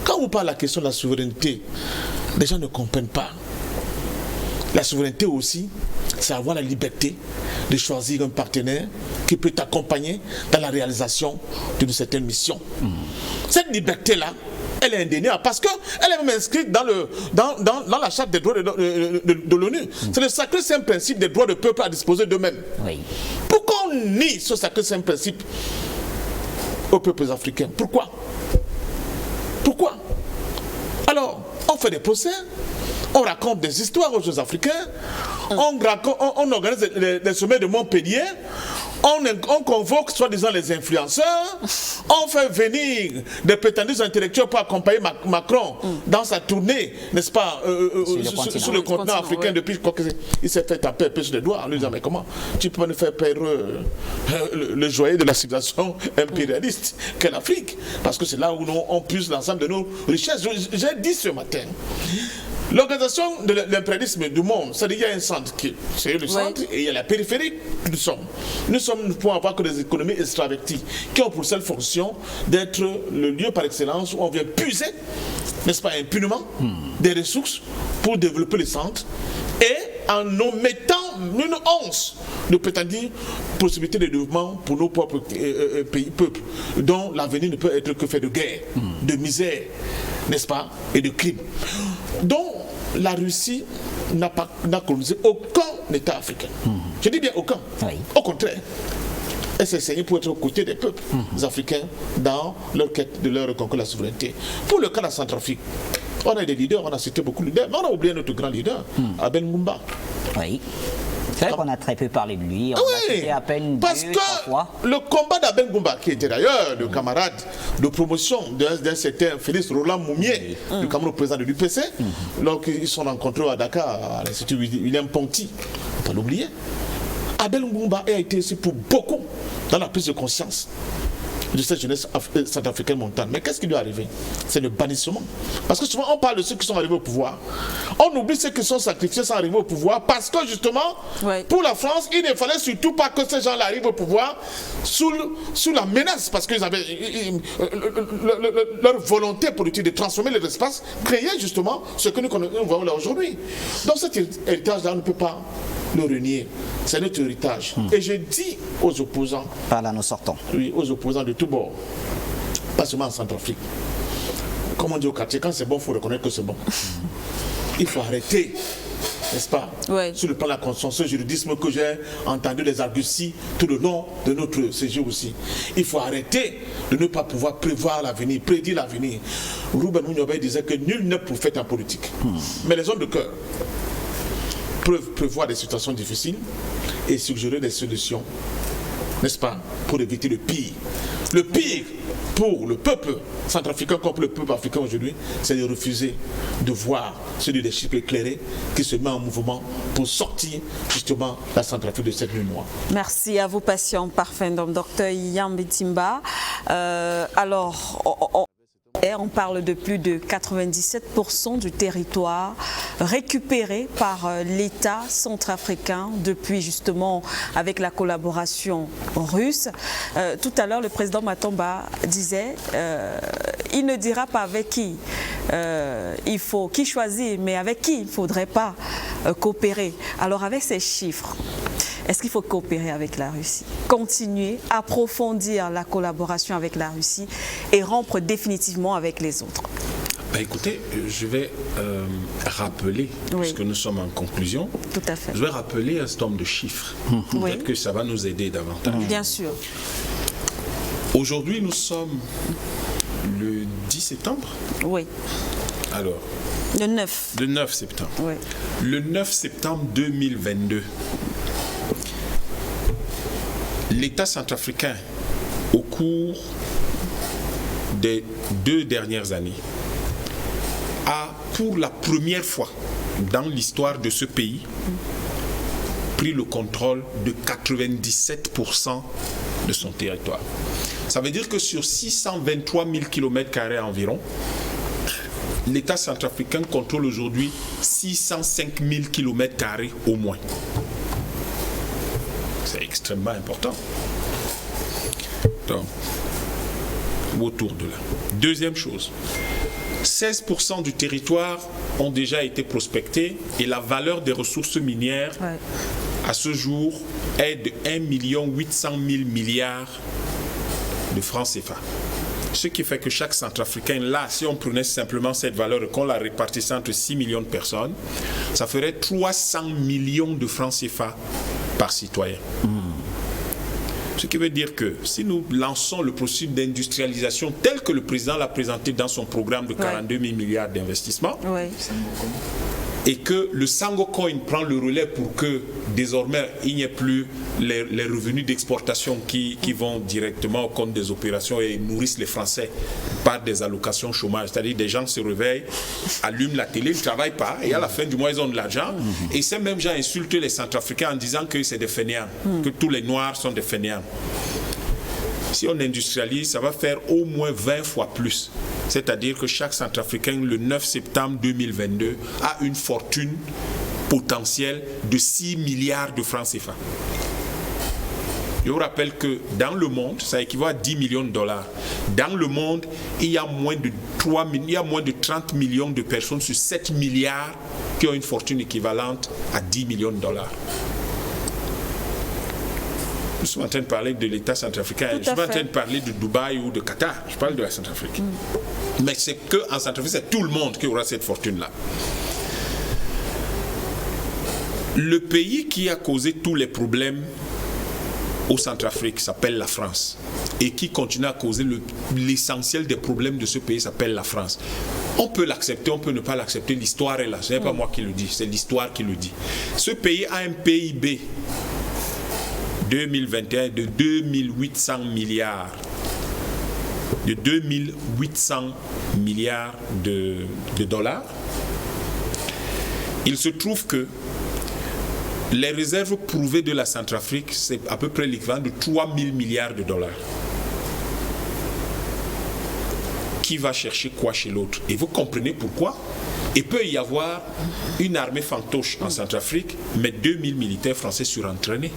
Quand on parle de la question de la souveraineté, les gens ne comprennent pas. La souveraineté aussi, c'est avoir la liberté de choisir un partenaire qui peut t'accompagner dans la réalisation d'une certaine mission. Cette liberté-là, elle est indéniable parce qu'elle est même inscrite dans la charte des droits de l'ONU. C'est le sacré-saint principe des droits du peuple à disposer d'eux-mêmes. Pourquoi on nie ce sacré-saint principe aux peuples africains? Pourquoi? Alors, on fait des procès, on raconte des histoires aux jeunes africains, on organise des sommets de Montpellier, on convoque soi-disant les influenceurs, on fait venir des prétendus intellectuels pour accompagner Macron dans sa tournée, n'est-ce pas, sur le continent africain depuis, je crois qu'il s'est fait taper un peu sur les doigts en lui disant mais comment tu peux nous faire perdre le joyau de la civilisation impérialiste qu'est l'Afrique, parce que c'est là où on puise l'ensemble de nos richesses. J'ai dit ce matin, l'organisation de l'impérialisme du monde, c'est-à-dire qu'il y a un centre, c'est le centre, et il y a la périphérie. Nous ne pouvons avoir que des économies extraverties qui ont pour seule fonction d'être le lieu par excellence où on vient puiser, n'est-ce pas, impunément, des ressources pour développer le centre et en nous mettant une once de prétendue possibilité de développement pour nos propres peuples, dont l'avenir ne peut être que fait de guerre, de misère, n'est-ce pas, et de crimes. Donc, la Russie n'a colonisé aucun État africain. Je dis bien aucun. Au contraire, et s'est saigné pour être aux côtés des peuples africains dans leur quête de leur reconquête de la souveraineté. Pour le cas de la Centrafrique, on a des leaders, on a cité beaucoup de leaders, mais on a oublié notre grand leader, Abel Mumba. Oui. C'est vrai qu'on a très peu parlé de lui, on a cité à peine parce deux, trois fois. que le combat d'Abel Mumba, qui était d'ailleurs le camarade de promotion d'un certain Félix Roland Moumier, le camarade président de l'UPC, lorsqu'ils sont rencontrés à Dakar, à l'Institut William Ponty, il ne faut pas l'oublier. Abel Mumba a été ici pour beaucoup dans la prise de conscience de cette jeunesse centrafricaine montante. Mais qu'est-ce qui lui est arrivé? C'est le bannissement. Parce que souvent on parle de ceux qui sont arrivés au pouvoir. On oublie ceux qui sont sacrifiés sans arriver au pouvoir parce que justement, pour la France, il ne fallait surtout pas que ces gens-là arrivent au pouvoir sous la menace, parce qu'ils avaient leur volonté politique de transformer les espaces, créer justement ce que nous voyons là aujourd'hui. Donc cet héritage-là, on ne peut pas le renier. C'est notre héritage. Et je dis aux opposants, par là nous sortons. Oui, aux opposants de tous bords, pas seulement en Centrafrique. Comme on dit au quartier, quand c'est bon, il faut reconnaître que c'est bon. Il faut arrêter, n'est-ce pas, sur le plan de la conscience, ce juridisme que j'ai entendu les arguties tout le long de notre séjour aussi. Il faut arrêter de ne pas pouvoir prévoir l'avenir, prédire l'avenir. Ruben Mouniobe disait que nul n'est prophète en politique. Mais les hommes de cœur peuvent prévoir des situations difficiles et suggérer des solutions, n'est-ce pas, pour éviter le pire. Le pire pour le peuple centrafricain comme pour le peuple africain aujourd'hui, c'est de refuser de voir ce leadership éclairé qui se met en mouvement pour sortir justement la Centrafrique de cette nuit noire. Merci à vous, patient parfait, docteur Yambi Timba. On parle de plus de 97% du territoire récupéré par l'État centrafricain depuis justement avec la collaboration russe. Tout à l'heure, le président Matomba disait il ne dira pas avec qui qui choisit, mais avec qui il ne faudrait pas coopérer. Alors avec ces chiffres, est-ce qu'il faut coopérer avec la Russie, continuer, approfondir la collaboration avec la Russie et rompre définitivement avec les autres? Écoutez, je vais rappeler, puisque nous sommes en conclusion, tout à fait. Je vais rappeler un certain nombre de chiffres. Peut-être que ça va nous aider davantage. Bien sûr. Aujourd'hui, nous sommes le 10 septembre. Oui. Alors, le 9. Le 9 septembre. Oui. Le 9 septembre 2022. L'État centrafricain, au cours des 2 dernières années, a pour la première fois dans l'histoire de ce pays pris le contrôle de 97% de son territoire. Ça veut dire que sur 623 000 km² environ, l'État centrafricain contrôle aujourd'hui 605 000 km² au moins. C'est extrêmement important. Donc, autour de là. Deuxième chose, 16% du territoire ont déjà été prospectés et la valeur des ressources minières à ce jour est de 1 800 000 milliards de francs CFA. Ce qui fait que chaque Centrafricain, là, si on prenait simplement cette valeur et qu'on la répartissait entre 6 millions de personnes, ça ferait 300 millions de francs CFA par citoyen. Ce qui veut dire que si nous lançons le processus d'industrialisation tel que le président l'a présenté dans son programme de 42 000 milliards d'investissements, et que le Sango Coin prend le relais pour que désormais il n'y ait plus les revenus d'exportation qui vont directement au compte des opérations et nourrissent les Français par des allocations chômage. C'est-à-dire des gens se réveillent, allument la télé, ils ne travaillent pas et à la fin du mois ils ont de l'argent. Et ces mêmes gens insultent les Centrafricains en disant que c'est des fainéants, que tous les Noirs sont des fainéants. Si on industrialise, ça va faire au moins 20 fois plus. C'est-à-dire que chaque Centrafricain, le 9 septembre 2022, a une fortune potentielle de 6 milliards de francs CFA. Je vous rappelle que dans le monde, ça équivaut à 10 millions de dollars. Dans le monde, il y a moins de 30 millions de personnes sur 7 milliards qui ont une fortune équivalente à 10 millions de dollars. Nous sommes en train de parler de l'État centrafricain. Je ne suis pas en train de parler de Dubaï ou de Qatar. Je parle de la Centrafrique. Mais c'est qu'en Centrafrique, c'est tout le monde qui aura cette fortune-là. Le pays qui a causé tous les problèmes au Centrafrique s'appelle la France et qui continue à causer l'essentiel des problèmes de ce pays s'appelle la France. On peut l'accepter, on peut ne pas l'accepter, l'histoire est là, ce n'est pas moi qui le dis, c'est l'histoire qui le dit. Ce pays a un PIB 2021 de 2800 milliards. De 2800 milliards de dollars. Il se trouve que les réserves prouvées de la Centrafrique, c'est à peu près l'équivalent de 3000 milliards de dollars. Qui va chercher quoi chez l'autre? Et vous comprenez pourquoi? Il peut y avoir une armée fantoche en Centrafrique, mais 2000 militaires français surentraînés.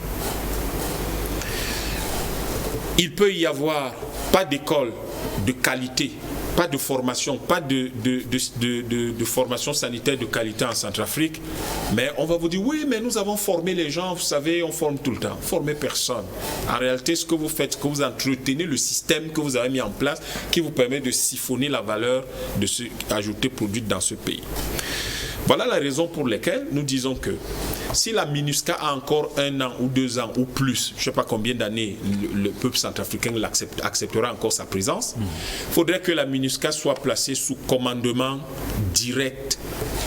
Il peut y avoir pas d'école de qualité, pas de formation, pas de formation sanitaire de qualité en Centrafrique, mais on va vous dire oui, mais nous avons formé les gens, vous savez, on forme tout le temps. Formez personne. En réalité, ce que vous faites, c'est que vous entretenez le système que vous avez mis en place qui vous permet de siphonner la valeur de ce ajouté produite dans ce pays. Voilà la raison pour laquelle nous disons que si la MINUSCA a encore 1 an ou 2 ans ou plus, je ne sais pas combien d'années le peuple centrafricain acceptera encore sa présence, il faudrait que la MINUSCA soit placée sous commandement direct,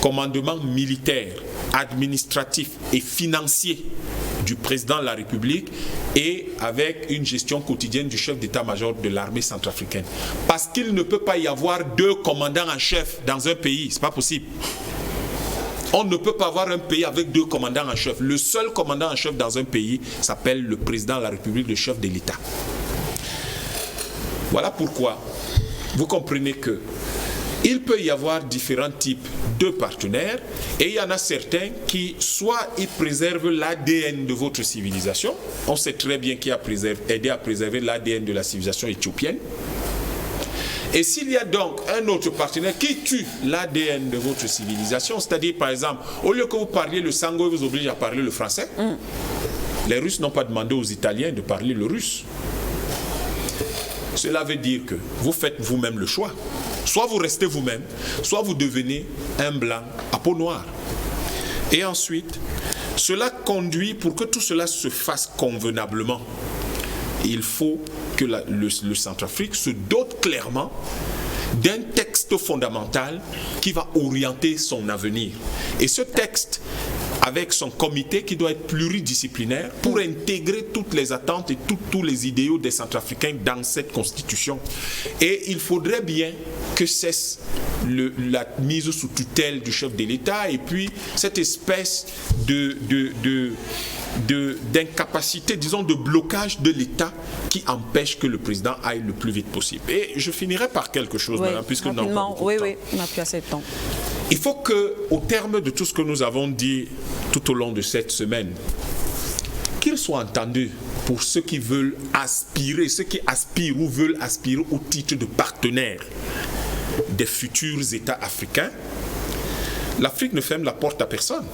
commandement militaire, administratif et financier du président de la République et avec une gestion quotidienne du chef d'état-major de l'armée centrafricaine. Parce qu'il ne peut pas y avoir 2 commandants en chef dans un pays, ce n'est pas possible. On ne peut pas avoir un pays avec 2 commandants en chef. Le seul commandant en chef dans un pays s'appelle le président de la République, le chef de l'État. Voilà pourquoi vous comprenez que il peut y avoir différents types de partenaires et il y en a certains qui soit ils préservent l'ADN de votre civilisation. On sait très bien qui a aidé à préserver l'ADN de la civilisation éthiopienne. Et s'il y a donc un autre partenaire qui tue l'ADN de votre civilisation, c'est-à-dire par exemple, au lieu que vous parliez le sango, vous oblige à parler le français, les Russes n'ont pas demandé aux Italiens de parler le russe. Cela veut dire que vous faites vous-même le choix. Soit vous restez vous-même, soit vous devenez un blanc à peau noire. Et ensuite, cela conduit, pour que tout cela se fasse convenablement, il faut que le Centrafrique se dote clairement d'un texte fondamental qui va orienter son avenir. Et ce texte, avec son comité qui doit être pluridisciplinaire pour intégrer toutes les attentes et tous les idéaux des Centrafricains dans cette constitution. Et il faudrait bien que cesse la mise sous tutelle du chef de l'État et puis cette espèce d'incapacité, disons de blocage de l'État qui empêche que le président aille le plus vite possible. Et je finirai par quelque chose, madame, puisque nous n'avons pas beaucoup de temps. Oui, on n'a plus assez de temps. Il faut qu'au terme de tout ce que nous avons dit tout au long de cette semaine, qu'il soit entendu pour ceux qui veulent aspirer, ceux qui aspirent ou veulent aspirer au titre de partenaire des futurs États africains, l'Afrique ne ferme la porte à personne.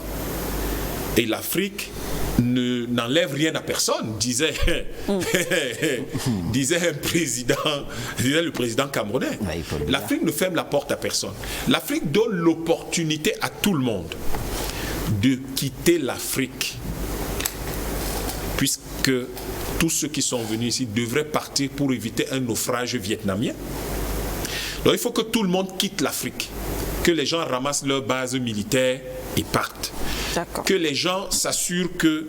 Et l'Afrique n'enlève rien à personne, disait le président camerounais. L'Afrique ne ferme la porte à personne. L'Afrique donne l'opportunité à tout le monde de quitter l'Afrique, puisque tous ceux qui sont venus ici devraient partir pour éviter un naufrage vietnamien. Donc il faut que tout le monde quitte l'Afrique, que les gens ramassent leurs bases militaires et partent. Que les gens s'assurent que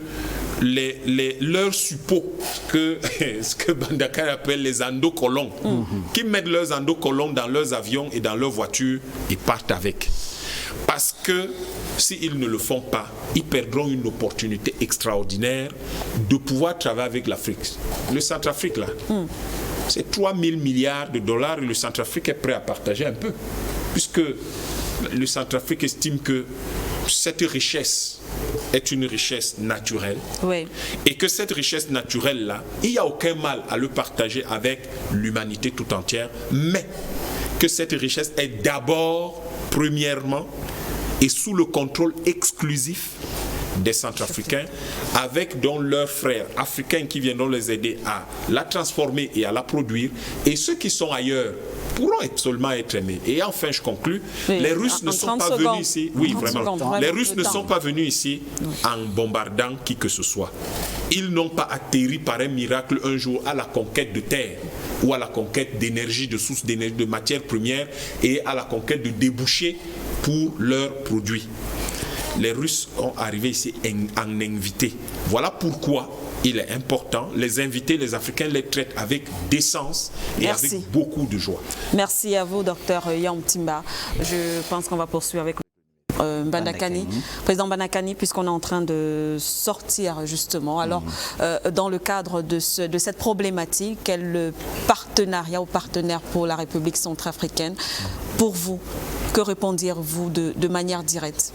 leurs suppôts, ce que Bandakar appelle les endocolons, qui mettent leurs endocolons dans leurs avions et dans leurs voitures et partent avec. Parce que s'ils ne le font pas, ils perdront une opportunité extraordinaire de pouvoir travailler avec l'Afrique. Le Centrafrique, là, c'est 3000 milliards de dollars et le Centrafrique est prêt à partager un peu. Puisque le Centrafrique estime que cette richesse est une richesse naturelle et que cette richesse naturelle-là, il n'y a aucun mal à le partager avec l'humanité tout entière, mais que cette richesse est d'abord, premièrement, et sous le contrôle exclusif des Centrafricains, avec donc leurs frères africains qui viendront les aider à la transformer et à la produire, et ceux qui sont ailleurs pourront seulement être aimés. Et enfin, je conclus, les Russes ne sont pas venus ici, les Russes ne sont pas venus ici en bombardant qui que ce soit. Ils n'ont pas atterri par un miracle un jour à la conquête de terre ou à la conquête d'énergie, de sources d'énergie, de matières premières et à la conquête de débouchés pour leurs produits. Les Russes ont arrivé ici en invité. Voilà pourquoi il est important, les invités, les Africains les traitent avec décence et avec beaucoup de joie. Merci à vous, Dr Yam Timba. Je pense qu'on va poursuivre avec Mbandakani, président Mbandakani, puisqu'on est en train de sortir justement. Alors, dans le cadre de cette problématique, quel partenariat ou partenaire pour la République centrafricaine, pour vous, que répondirez-vous de manière directe?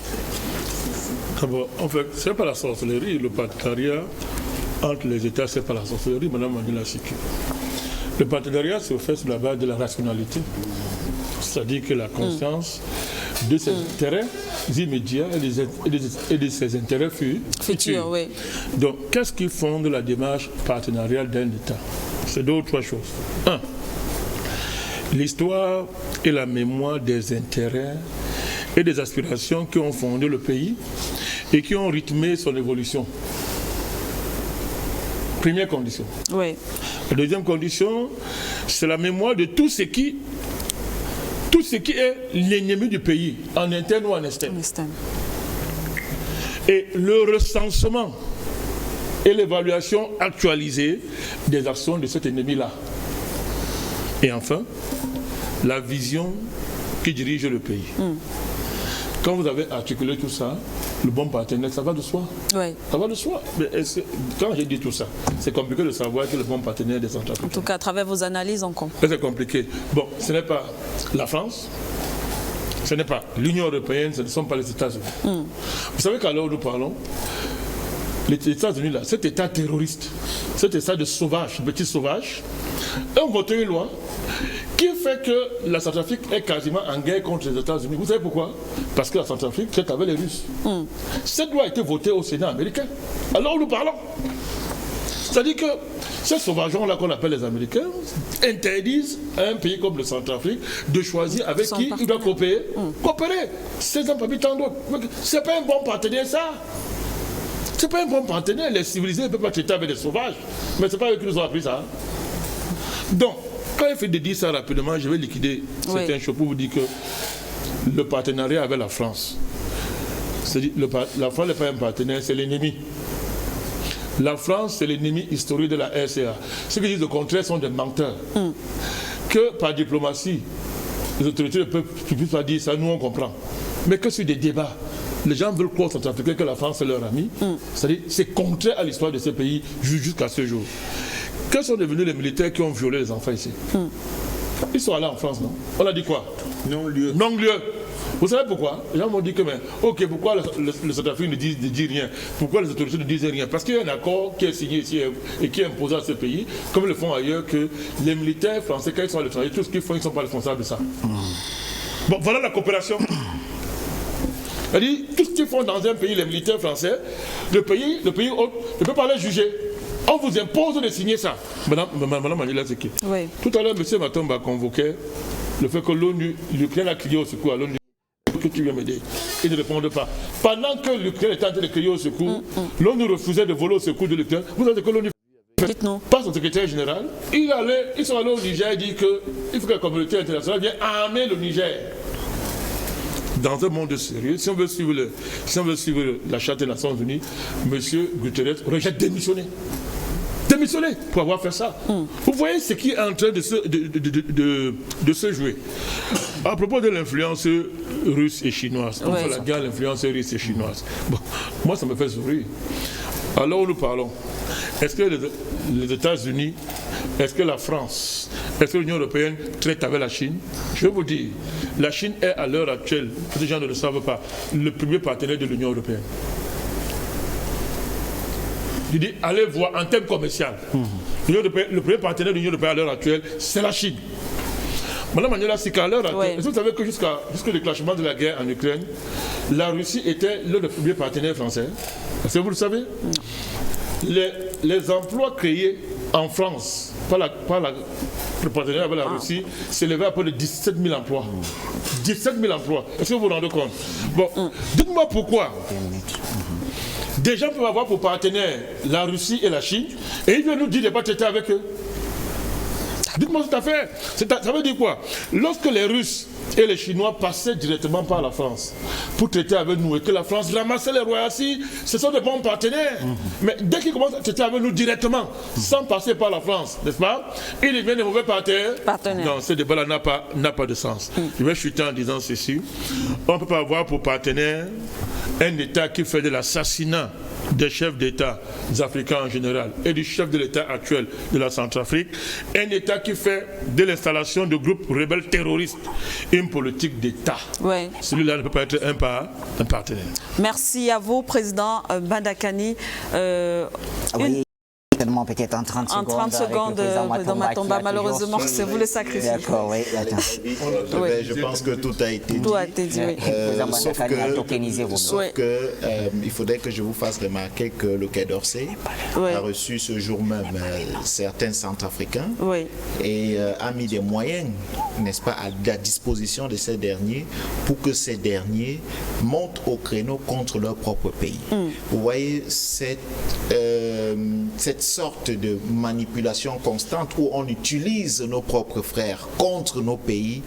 D'abord, en fait, ce n'est pas la sorcellerie, le partenariat entre les États, ce n'est pas la sorcellerie, Mme Mandela Siki. Le partenariat se fait sur la base de la rationalité, c'est-à-dire que la conscience de ses intérêts immédiats et de ses intérêts futurs. Oui. Donc, qu'est-ce qui fonde la démarche partenariale d'un État? C'est deux ou trois choses. Un, l'histoire et la mémoire des intérêts et des aspirations qui ont fondé le pays et qui ont rythmé son évolution. Première condition. Oui. La deuxième condition, c'est la mémoire de tout ce qui est l'ennemi du pays, en interne ou en externe. Et le recensement et l'évaluation actualisée des actions de cet ennemi-là. Et enfin, la vision qui dirige le pays. Quand vous avez articulé tout ça, le bon partenaire, ça va de soi. Oui. Ça va de soi. Mais quand j'ai dit tout ça, c'est compliqué de savoir que le bon partenaire des Centrafricains. En tout cas, à travers vos analyses, on comprend. C'est compliqué. Bon, ce n'est pas la France, ce n'est pas l'Union européenne, ce ne sont pas les États-Unis. Vous savez qu'à l'heure où nous parlons, les États-Unis, là, cet État terroriste, cet État de sauvage, de petits sauvages, ont voté une loi qui fait que la Centrafrique est quasiment en guerre contre les États-Unis. Vous savez pourquoi? Parce que la Centrafrique traite avec les Russes. Cette loi a été votée au Sénat américain. Alors nous parlons. C'est-à-dire que ces sauvageons-là qu'on appelle les Américains interdisent à un pays comme le Centrafrique de choisir avec qui il doit coopérer. Coopérer, c'est un peu tant d'autres. C'est pas un bon partenaire, ça. C'est pas un bon partenaire. Les civilisés ne peuvent pas traiter avec des sauvages. Mais c'est pas eux qui nous ont appris ça. Donc, quand il fait de dire ça rapidement, je vais liquider certaines choses pour vous dire que le partenariat avec la France, c'est-à-dire la France n'est pas un partenaire, c'est l'ennemi. La France, c'est l'ennemi historique de la RCA. Ceux qui disent le contraire sont des menteurs. Que par diplomatie, les autorités ne peuvent pas dire ça, nous on comprend. Mais que sur des débats, les gens veulent croire aux Centrafricains que la France est leur ami. C'est-à-dire c'est contraire à l'histoire de ce pays jusqu'à ce jour. Quels sont devenus les militaires qui ont violé les enfants ici? Ils sont allés en France, non? On a dit quoi? Non-lieu. Non-lieu. Vous savez pourquoi? Les gens m'ont dit que, mais, ok, pourquoi le Centrafrique ne dit rien? Pourquoi les autorités ne disent rien? Parce qu'il y a un accord qui est signé ici et qui est imposé à ce pays, comme ils le font ailleurs, que les militaires français, quand ils sont à l'étranger, tout ce qu'ils font, ils ne sont pas responsables de ça. Bon, voilà la coopération. C'est-à-dire, tout ce qu'ils font dans un pays, les militaires français, le pays hôte ne peut pas les juger. On vous impose de signer ça. Madame Mandela Siki. Oui. Tout à l'heure, M. Matomba convoquait le fait que l'Ukraine a crié au secours à l'ONU. Que tu viens m'aider. Ils ne répondent pas. Pendant que l'Ukraine était en train de crier au secours, l'ONU refusait de voler au secours de l'Ukraine. Vous savez que l'ONU pas son secrétaire général, ils sont allés au Niger et dit qu'il faut que la communauté internationale vienne armer le Niger. Dans un monde sérieux, si on veut suivre la Charte des Nations Unies, M. Guterres aurait déjà démissionné pour avoir fait ça. Vous voyez ce qui est en train de se jouer. À propos de l'influence russe et chinoise, on fait la guerre à l'influence russe et chinoise. Bon, moi, ça me fait sourire. Alors, nous parlons. Est-ce que les États-Unis, est-ce que la France, est-ce que l'Union européenne traite avec la Chine? Je vais vous dire, la Chine est à l'heure actuelle, les gens ne le savent pas, le premier partenaire de l'Union européenne. Je dis, allez voir en termes commerciaux. Le premier partenaire de l'Union européenne à l'heure actuelle, c'est la Chine. Madame Mandela Siki, à l'heure actuelle, vous savez que jusqu'au déclenchement de la guerre en Ukraine, la Russie était l'un des premiers partenaires français. Est-ce que vous le savez? Les emplois créés en France par le partenariat avec la Russie s'élevaient à peu de 17 000 emplois. 17 000 emplois. Est-ce que vous vous rendez compte? Bon, dites-moi pourquoi. Des gens peuvent avoir pour partenaires la Russie et la Chine, et ils viennent nous dire de ne pas traiter avec eux. Dites-moi cette affaire. Ça veut dire quoi? Lorsque les Russes et les Chinois passaient directement par la France pour traiter avec nous, et que la France ramassait les royautés, ce sont de bons partenaires. Mais dès qu'ils commencent à traiter avec nous directement, sans passer par la France, n'est-ce pas, ils deviennent des mauvais partenaires. Non, ce débat-là n'a pas de sens. Je vais chuter en disant ceci. On ne peut pas avoir pour partenaire un État qui fait de l'assassinat des chefs d'État africains en général et du chef de l'État actuel de la Centrafrique, un État qui fait de l'installation de groupes rebelles terroristes une politique d'État. Oui. Celui-là ne peut pas être un partenaire. Merci à vous, Président Bandakani. Oui. Peut-être en 30 secondes. En 30 secondes, Président Matomba, malheureusement, c'est vous le sacrifiez. D'accord, oui. Je pense que tout a été dit. Tout a été dit, oui. Sauf que il faudrait que je vous fasse remarquer que le Quai d'Orsay a reçu ce jour même certains Centrafricains et a mis des moyens, n'est-ce pas, à la disposition de ces derniers pour que ces derniers montent au créneau contre leur propre pays. Vous voyez cette sorte de manipulation constante où on utilise nos propres frères contre nos pays.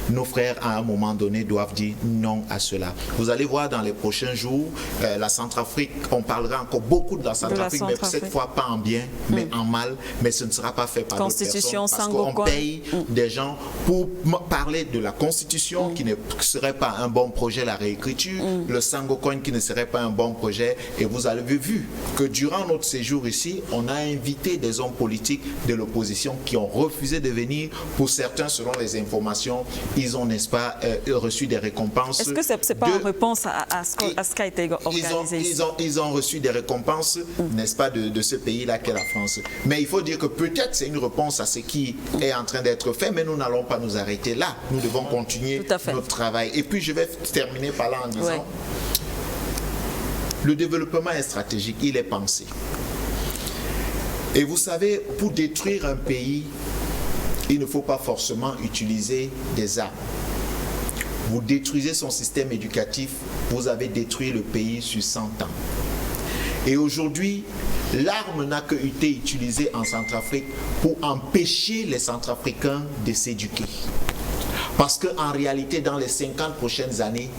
Nos frères, à un moment donné, doivent dire non à cela. Vous allez voir dans les prochains jours, la Centrafrique, on parlera encore beaucoup de la Centrafrique, mais cette fois pas en bien, mais en mal, mais ce ne sera pas fait par d'autres personnes, parce qu'on paye des gens pour parler de la Constitution qui ne serait pas un bon projet, la réécriture, le Sangocoin qui ne serait pas un bon projet, et vous avez vu que durant notre séjour ici, on a invité des hommes politiques de l'opposition qui ont refusé de venir. Pour certains, selon les informations, ils ont, n'est-ce pas, reçu des récompenses. Est-ce que ce n'est pas en réponse à ce qui a été organisé ici? Ils ont reçu des récompenses, n'est-ce pas, de ce pays-là qu'est la France. Mais il faut dire que peut-être c'est une réponse à ce qui est en train d'être fait, mais nous n'allons pas nous arrêter là. Nous devons continuer notre travail. Et puis je vais terminer par là en disant, le développement est stratégique, il est pensé. Et vous savez, pour détruire un pays, il ne faut pas forcément utiliser des armes. Vous détruisez son système éducatif, vous avez détruit le pays sur 100 ans. Et aujourd'hui, l'arme n'a que été utilisée en Centrafrique pour empêcher les Centrafricains de s'éduquer. Parce qu'en réalité, dans les 50 prochaines années,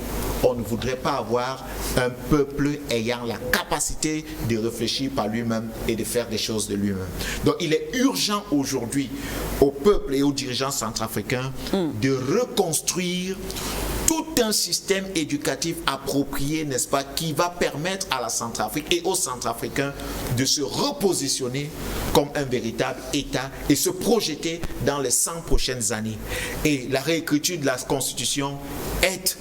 on ne voudrait pas avoir un peuple ayant la capacité de réfléchir par lui-même et de faire des choses de lui-même. Donc il est urgent aujourd'hui au peuple et aux dirigeants centrafricains de reconstruire tout un système éducatif approprié, n'est-ce pas, qui va permettre à la Centrafrique et aux Centrafricains de se repositionner comme un véritable État et se projeter dans les 100 prochaines années. Et la réécriture de la Constitution est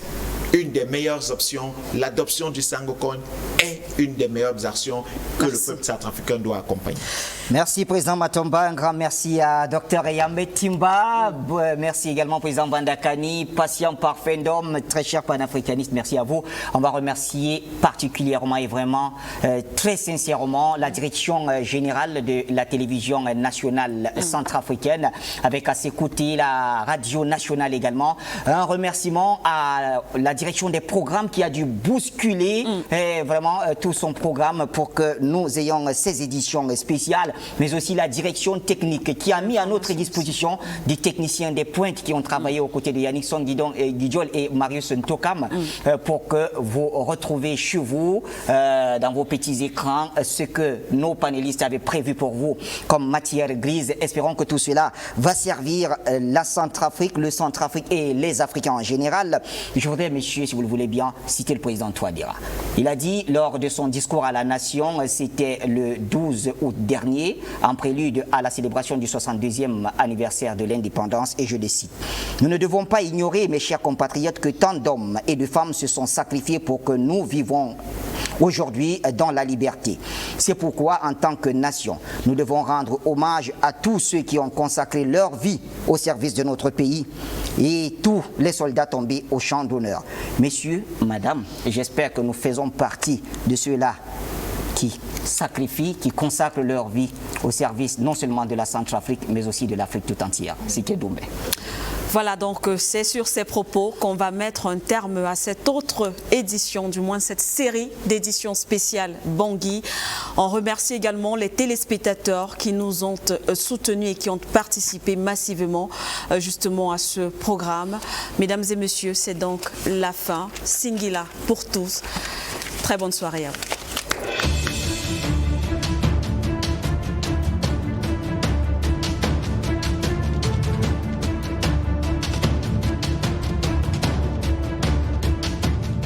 une des meilleures options. L'adoption du Sangocoin est une des meilleures actions que le peuple centrafricain doit accompagner. Merci Président Matomba, un grand merci à Dr Eyambe Timba, merci également Président Bandakani, patient parfait d'homme, très cher panafricaniste, merci à vous. On va remercier particulièrement et vraiment très sincèrement la direction générale de la télévision nationale centrafricaine, avec à ses côtés la radio nationale également. Un remerciement à la direction des programmes qui a dû bousculer vraiment tout son programme pour que nous ayons ces éditions spéciales, mais aussi la direction technique qui a mis à notre disposition des techniciens des pointes qui ont travaillé aux côtés de Yannick Guidjol et Marius Ntokam pour que vous retrouvez chez vous, dans vos petits écrans, ce que nos panélistes avaient prévu pour vous comme matière grise. Espérons que tout cela va servir la Centrafrique, le Centrafrique et les Africains en général. Je voudrais, messieurs, si vous le voulez bien, citer le président Touadéra. Il a dit lors de son discours à la nation, c'était le 12 août dernier, en prélude à la célébration du 62e anniversaire de l'indépendance, et je le cite: « Nous ne devons pas ignorer, mes chers compatriotes, que tant d'hommes et de femmes se sont sacrifiés pour que nous vivons aujourd'hui dans la liberté. C'est pourquoi, en tant que nation, nous devons rendre hommage à tous ceux qui ont consacré leur vie au service de notre pays et tous les soldats tombés au champ d'honneur. » Messieurs, madame, j'espère que nous faisons partie de ceux-là qui sacrifient, qui consacrent leur vie au service non seulement de la Centrafrique, mais aussi de l'Afrique tout entière. Sike Doumbé. Voilà, donc c'est sur ces propos qu'on va mettre un terme à cette autre édition, du moins cette série d'éditions spéciales Bangui. On remercie également les téléspectateurs qui nous ont soutenus et qui ont participé massivement justement à ce programme. Mesdames et messieurs, c'est donc la fin. Singila pour tous. Très bonne soirée à vous.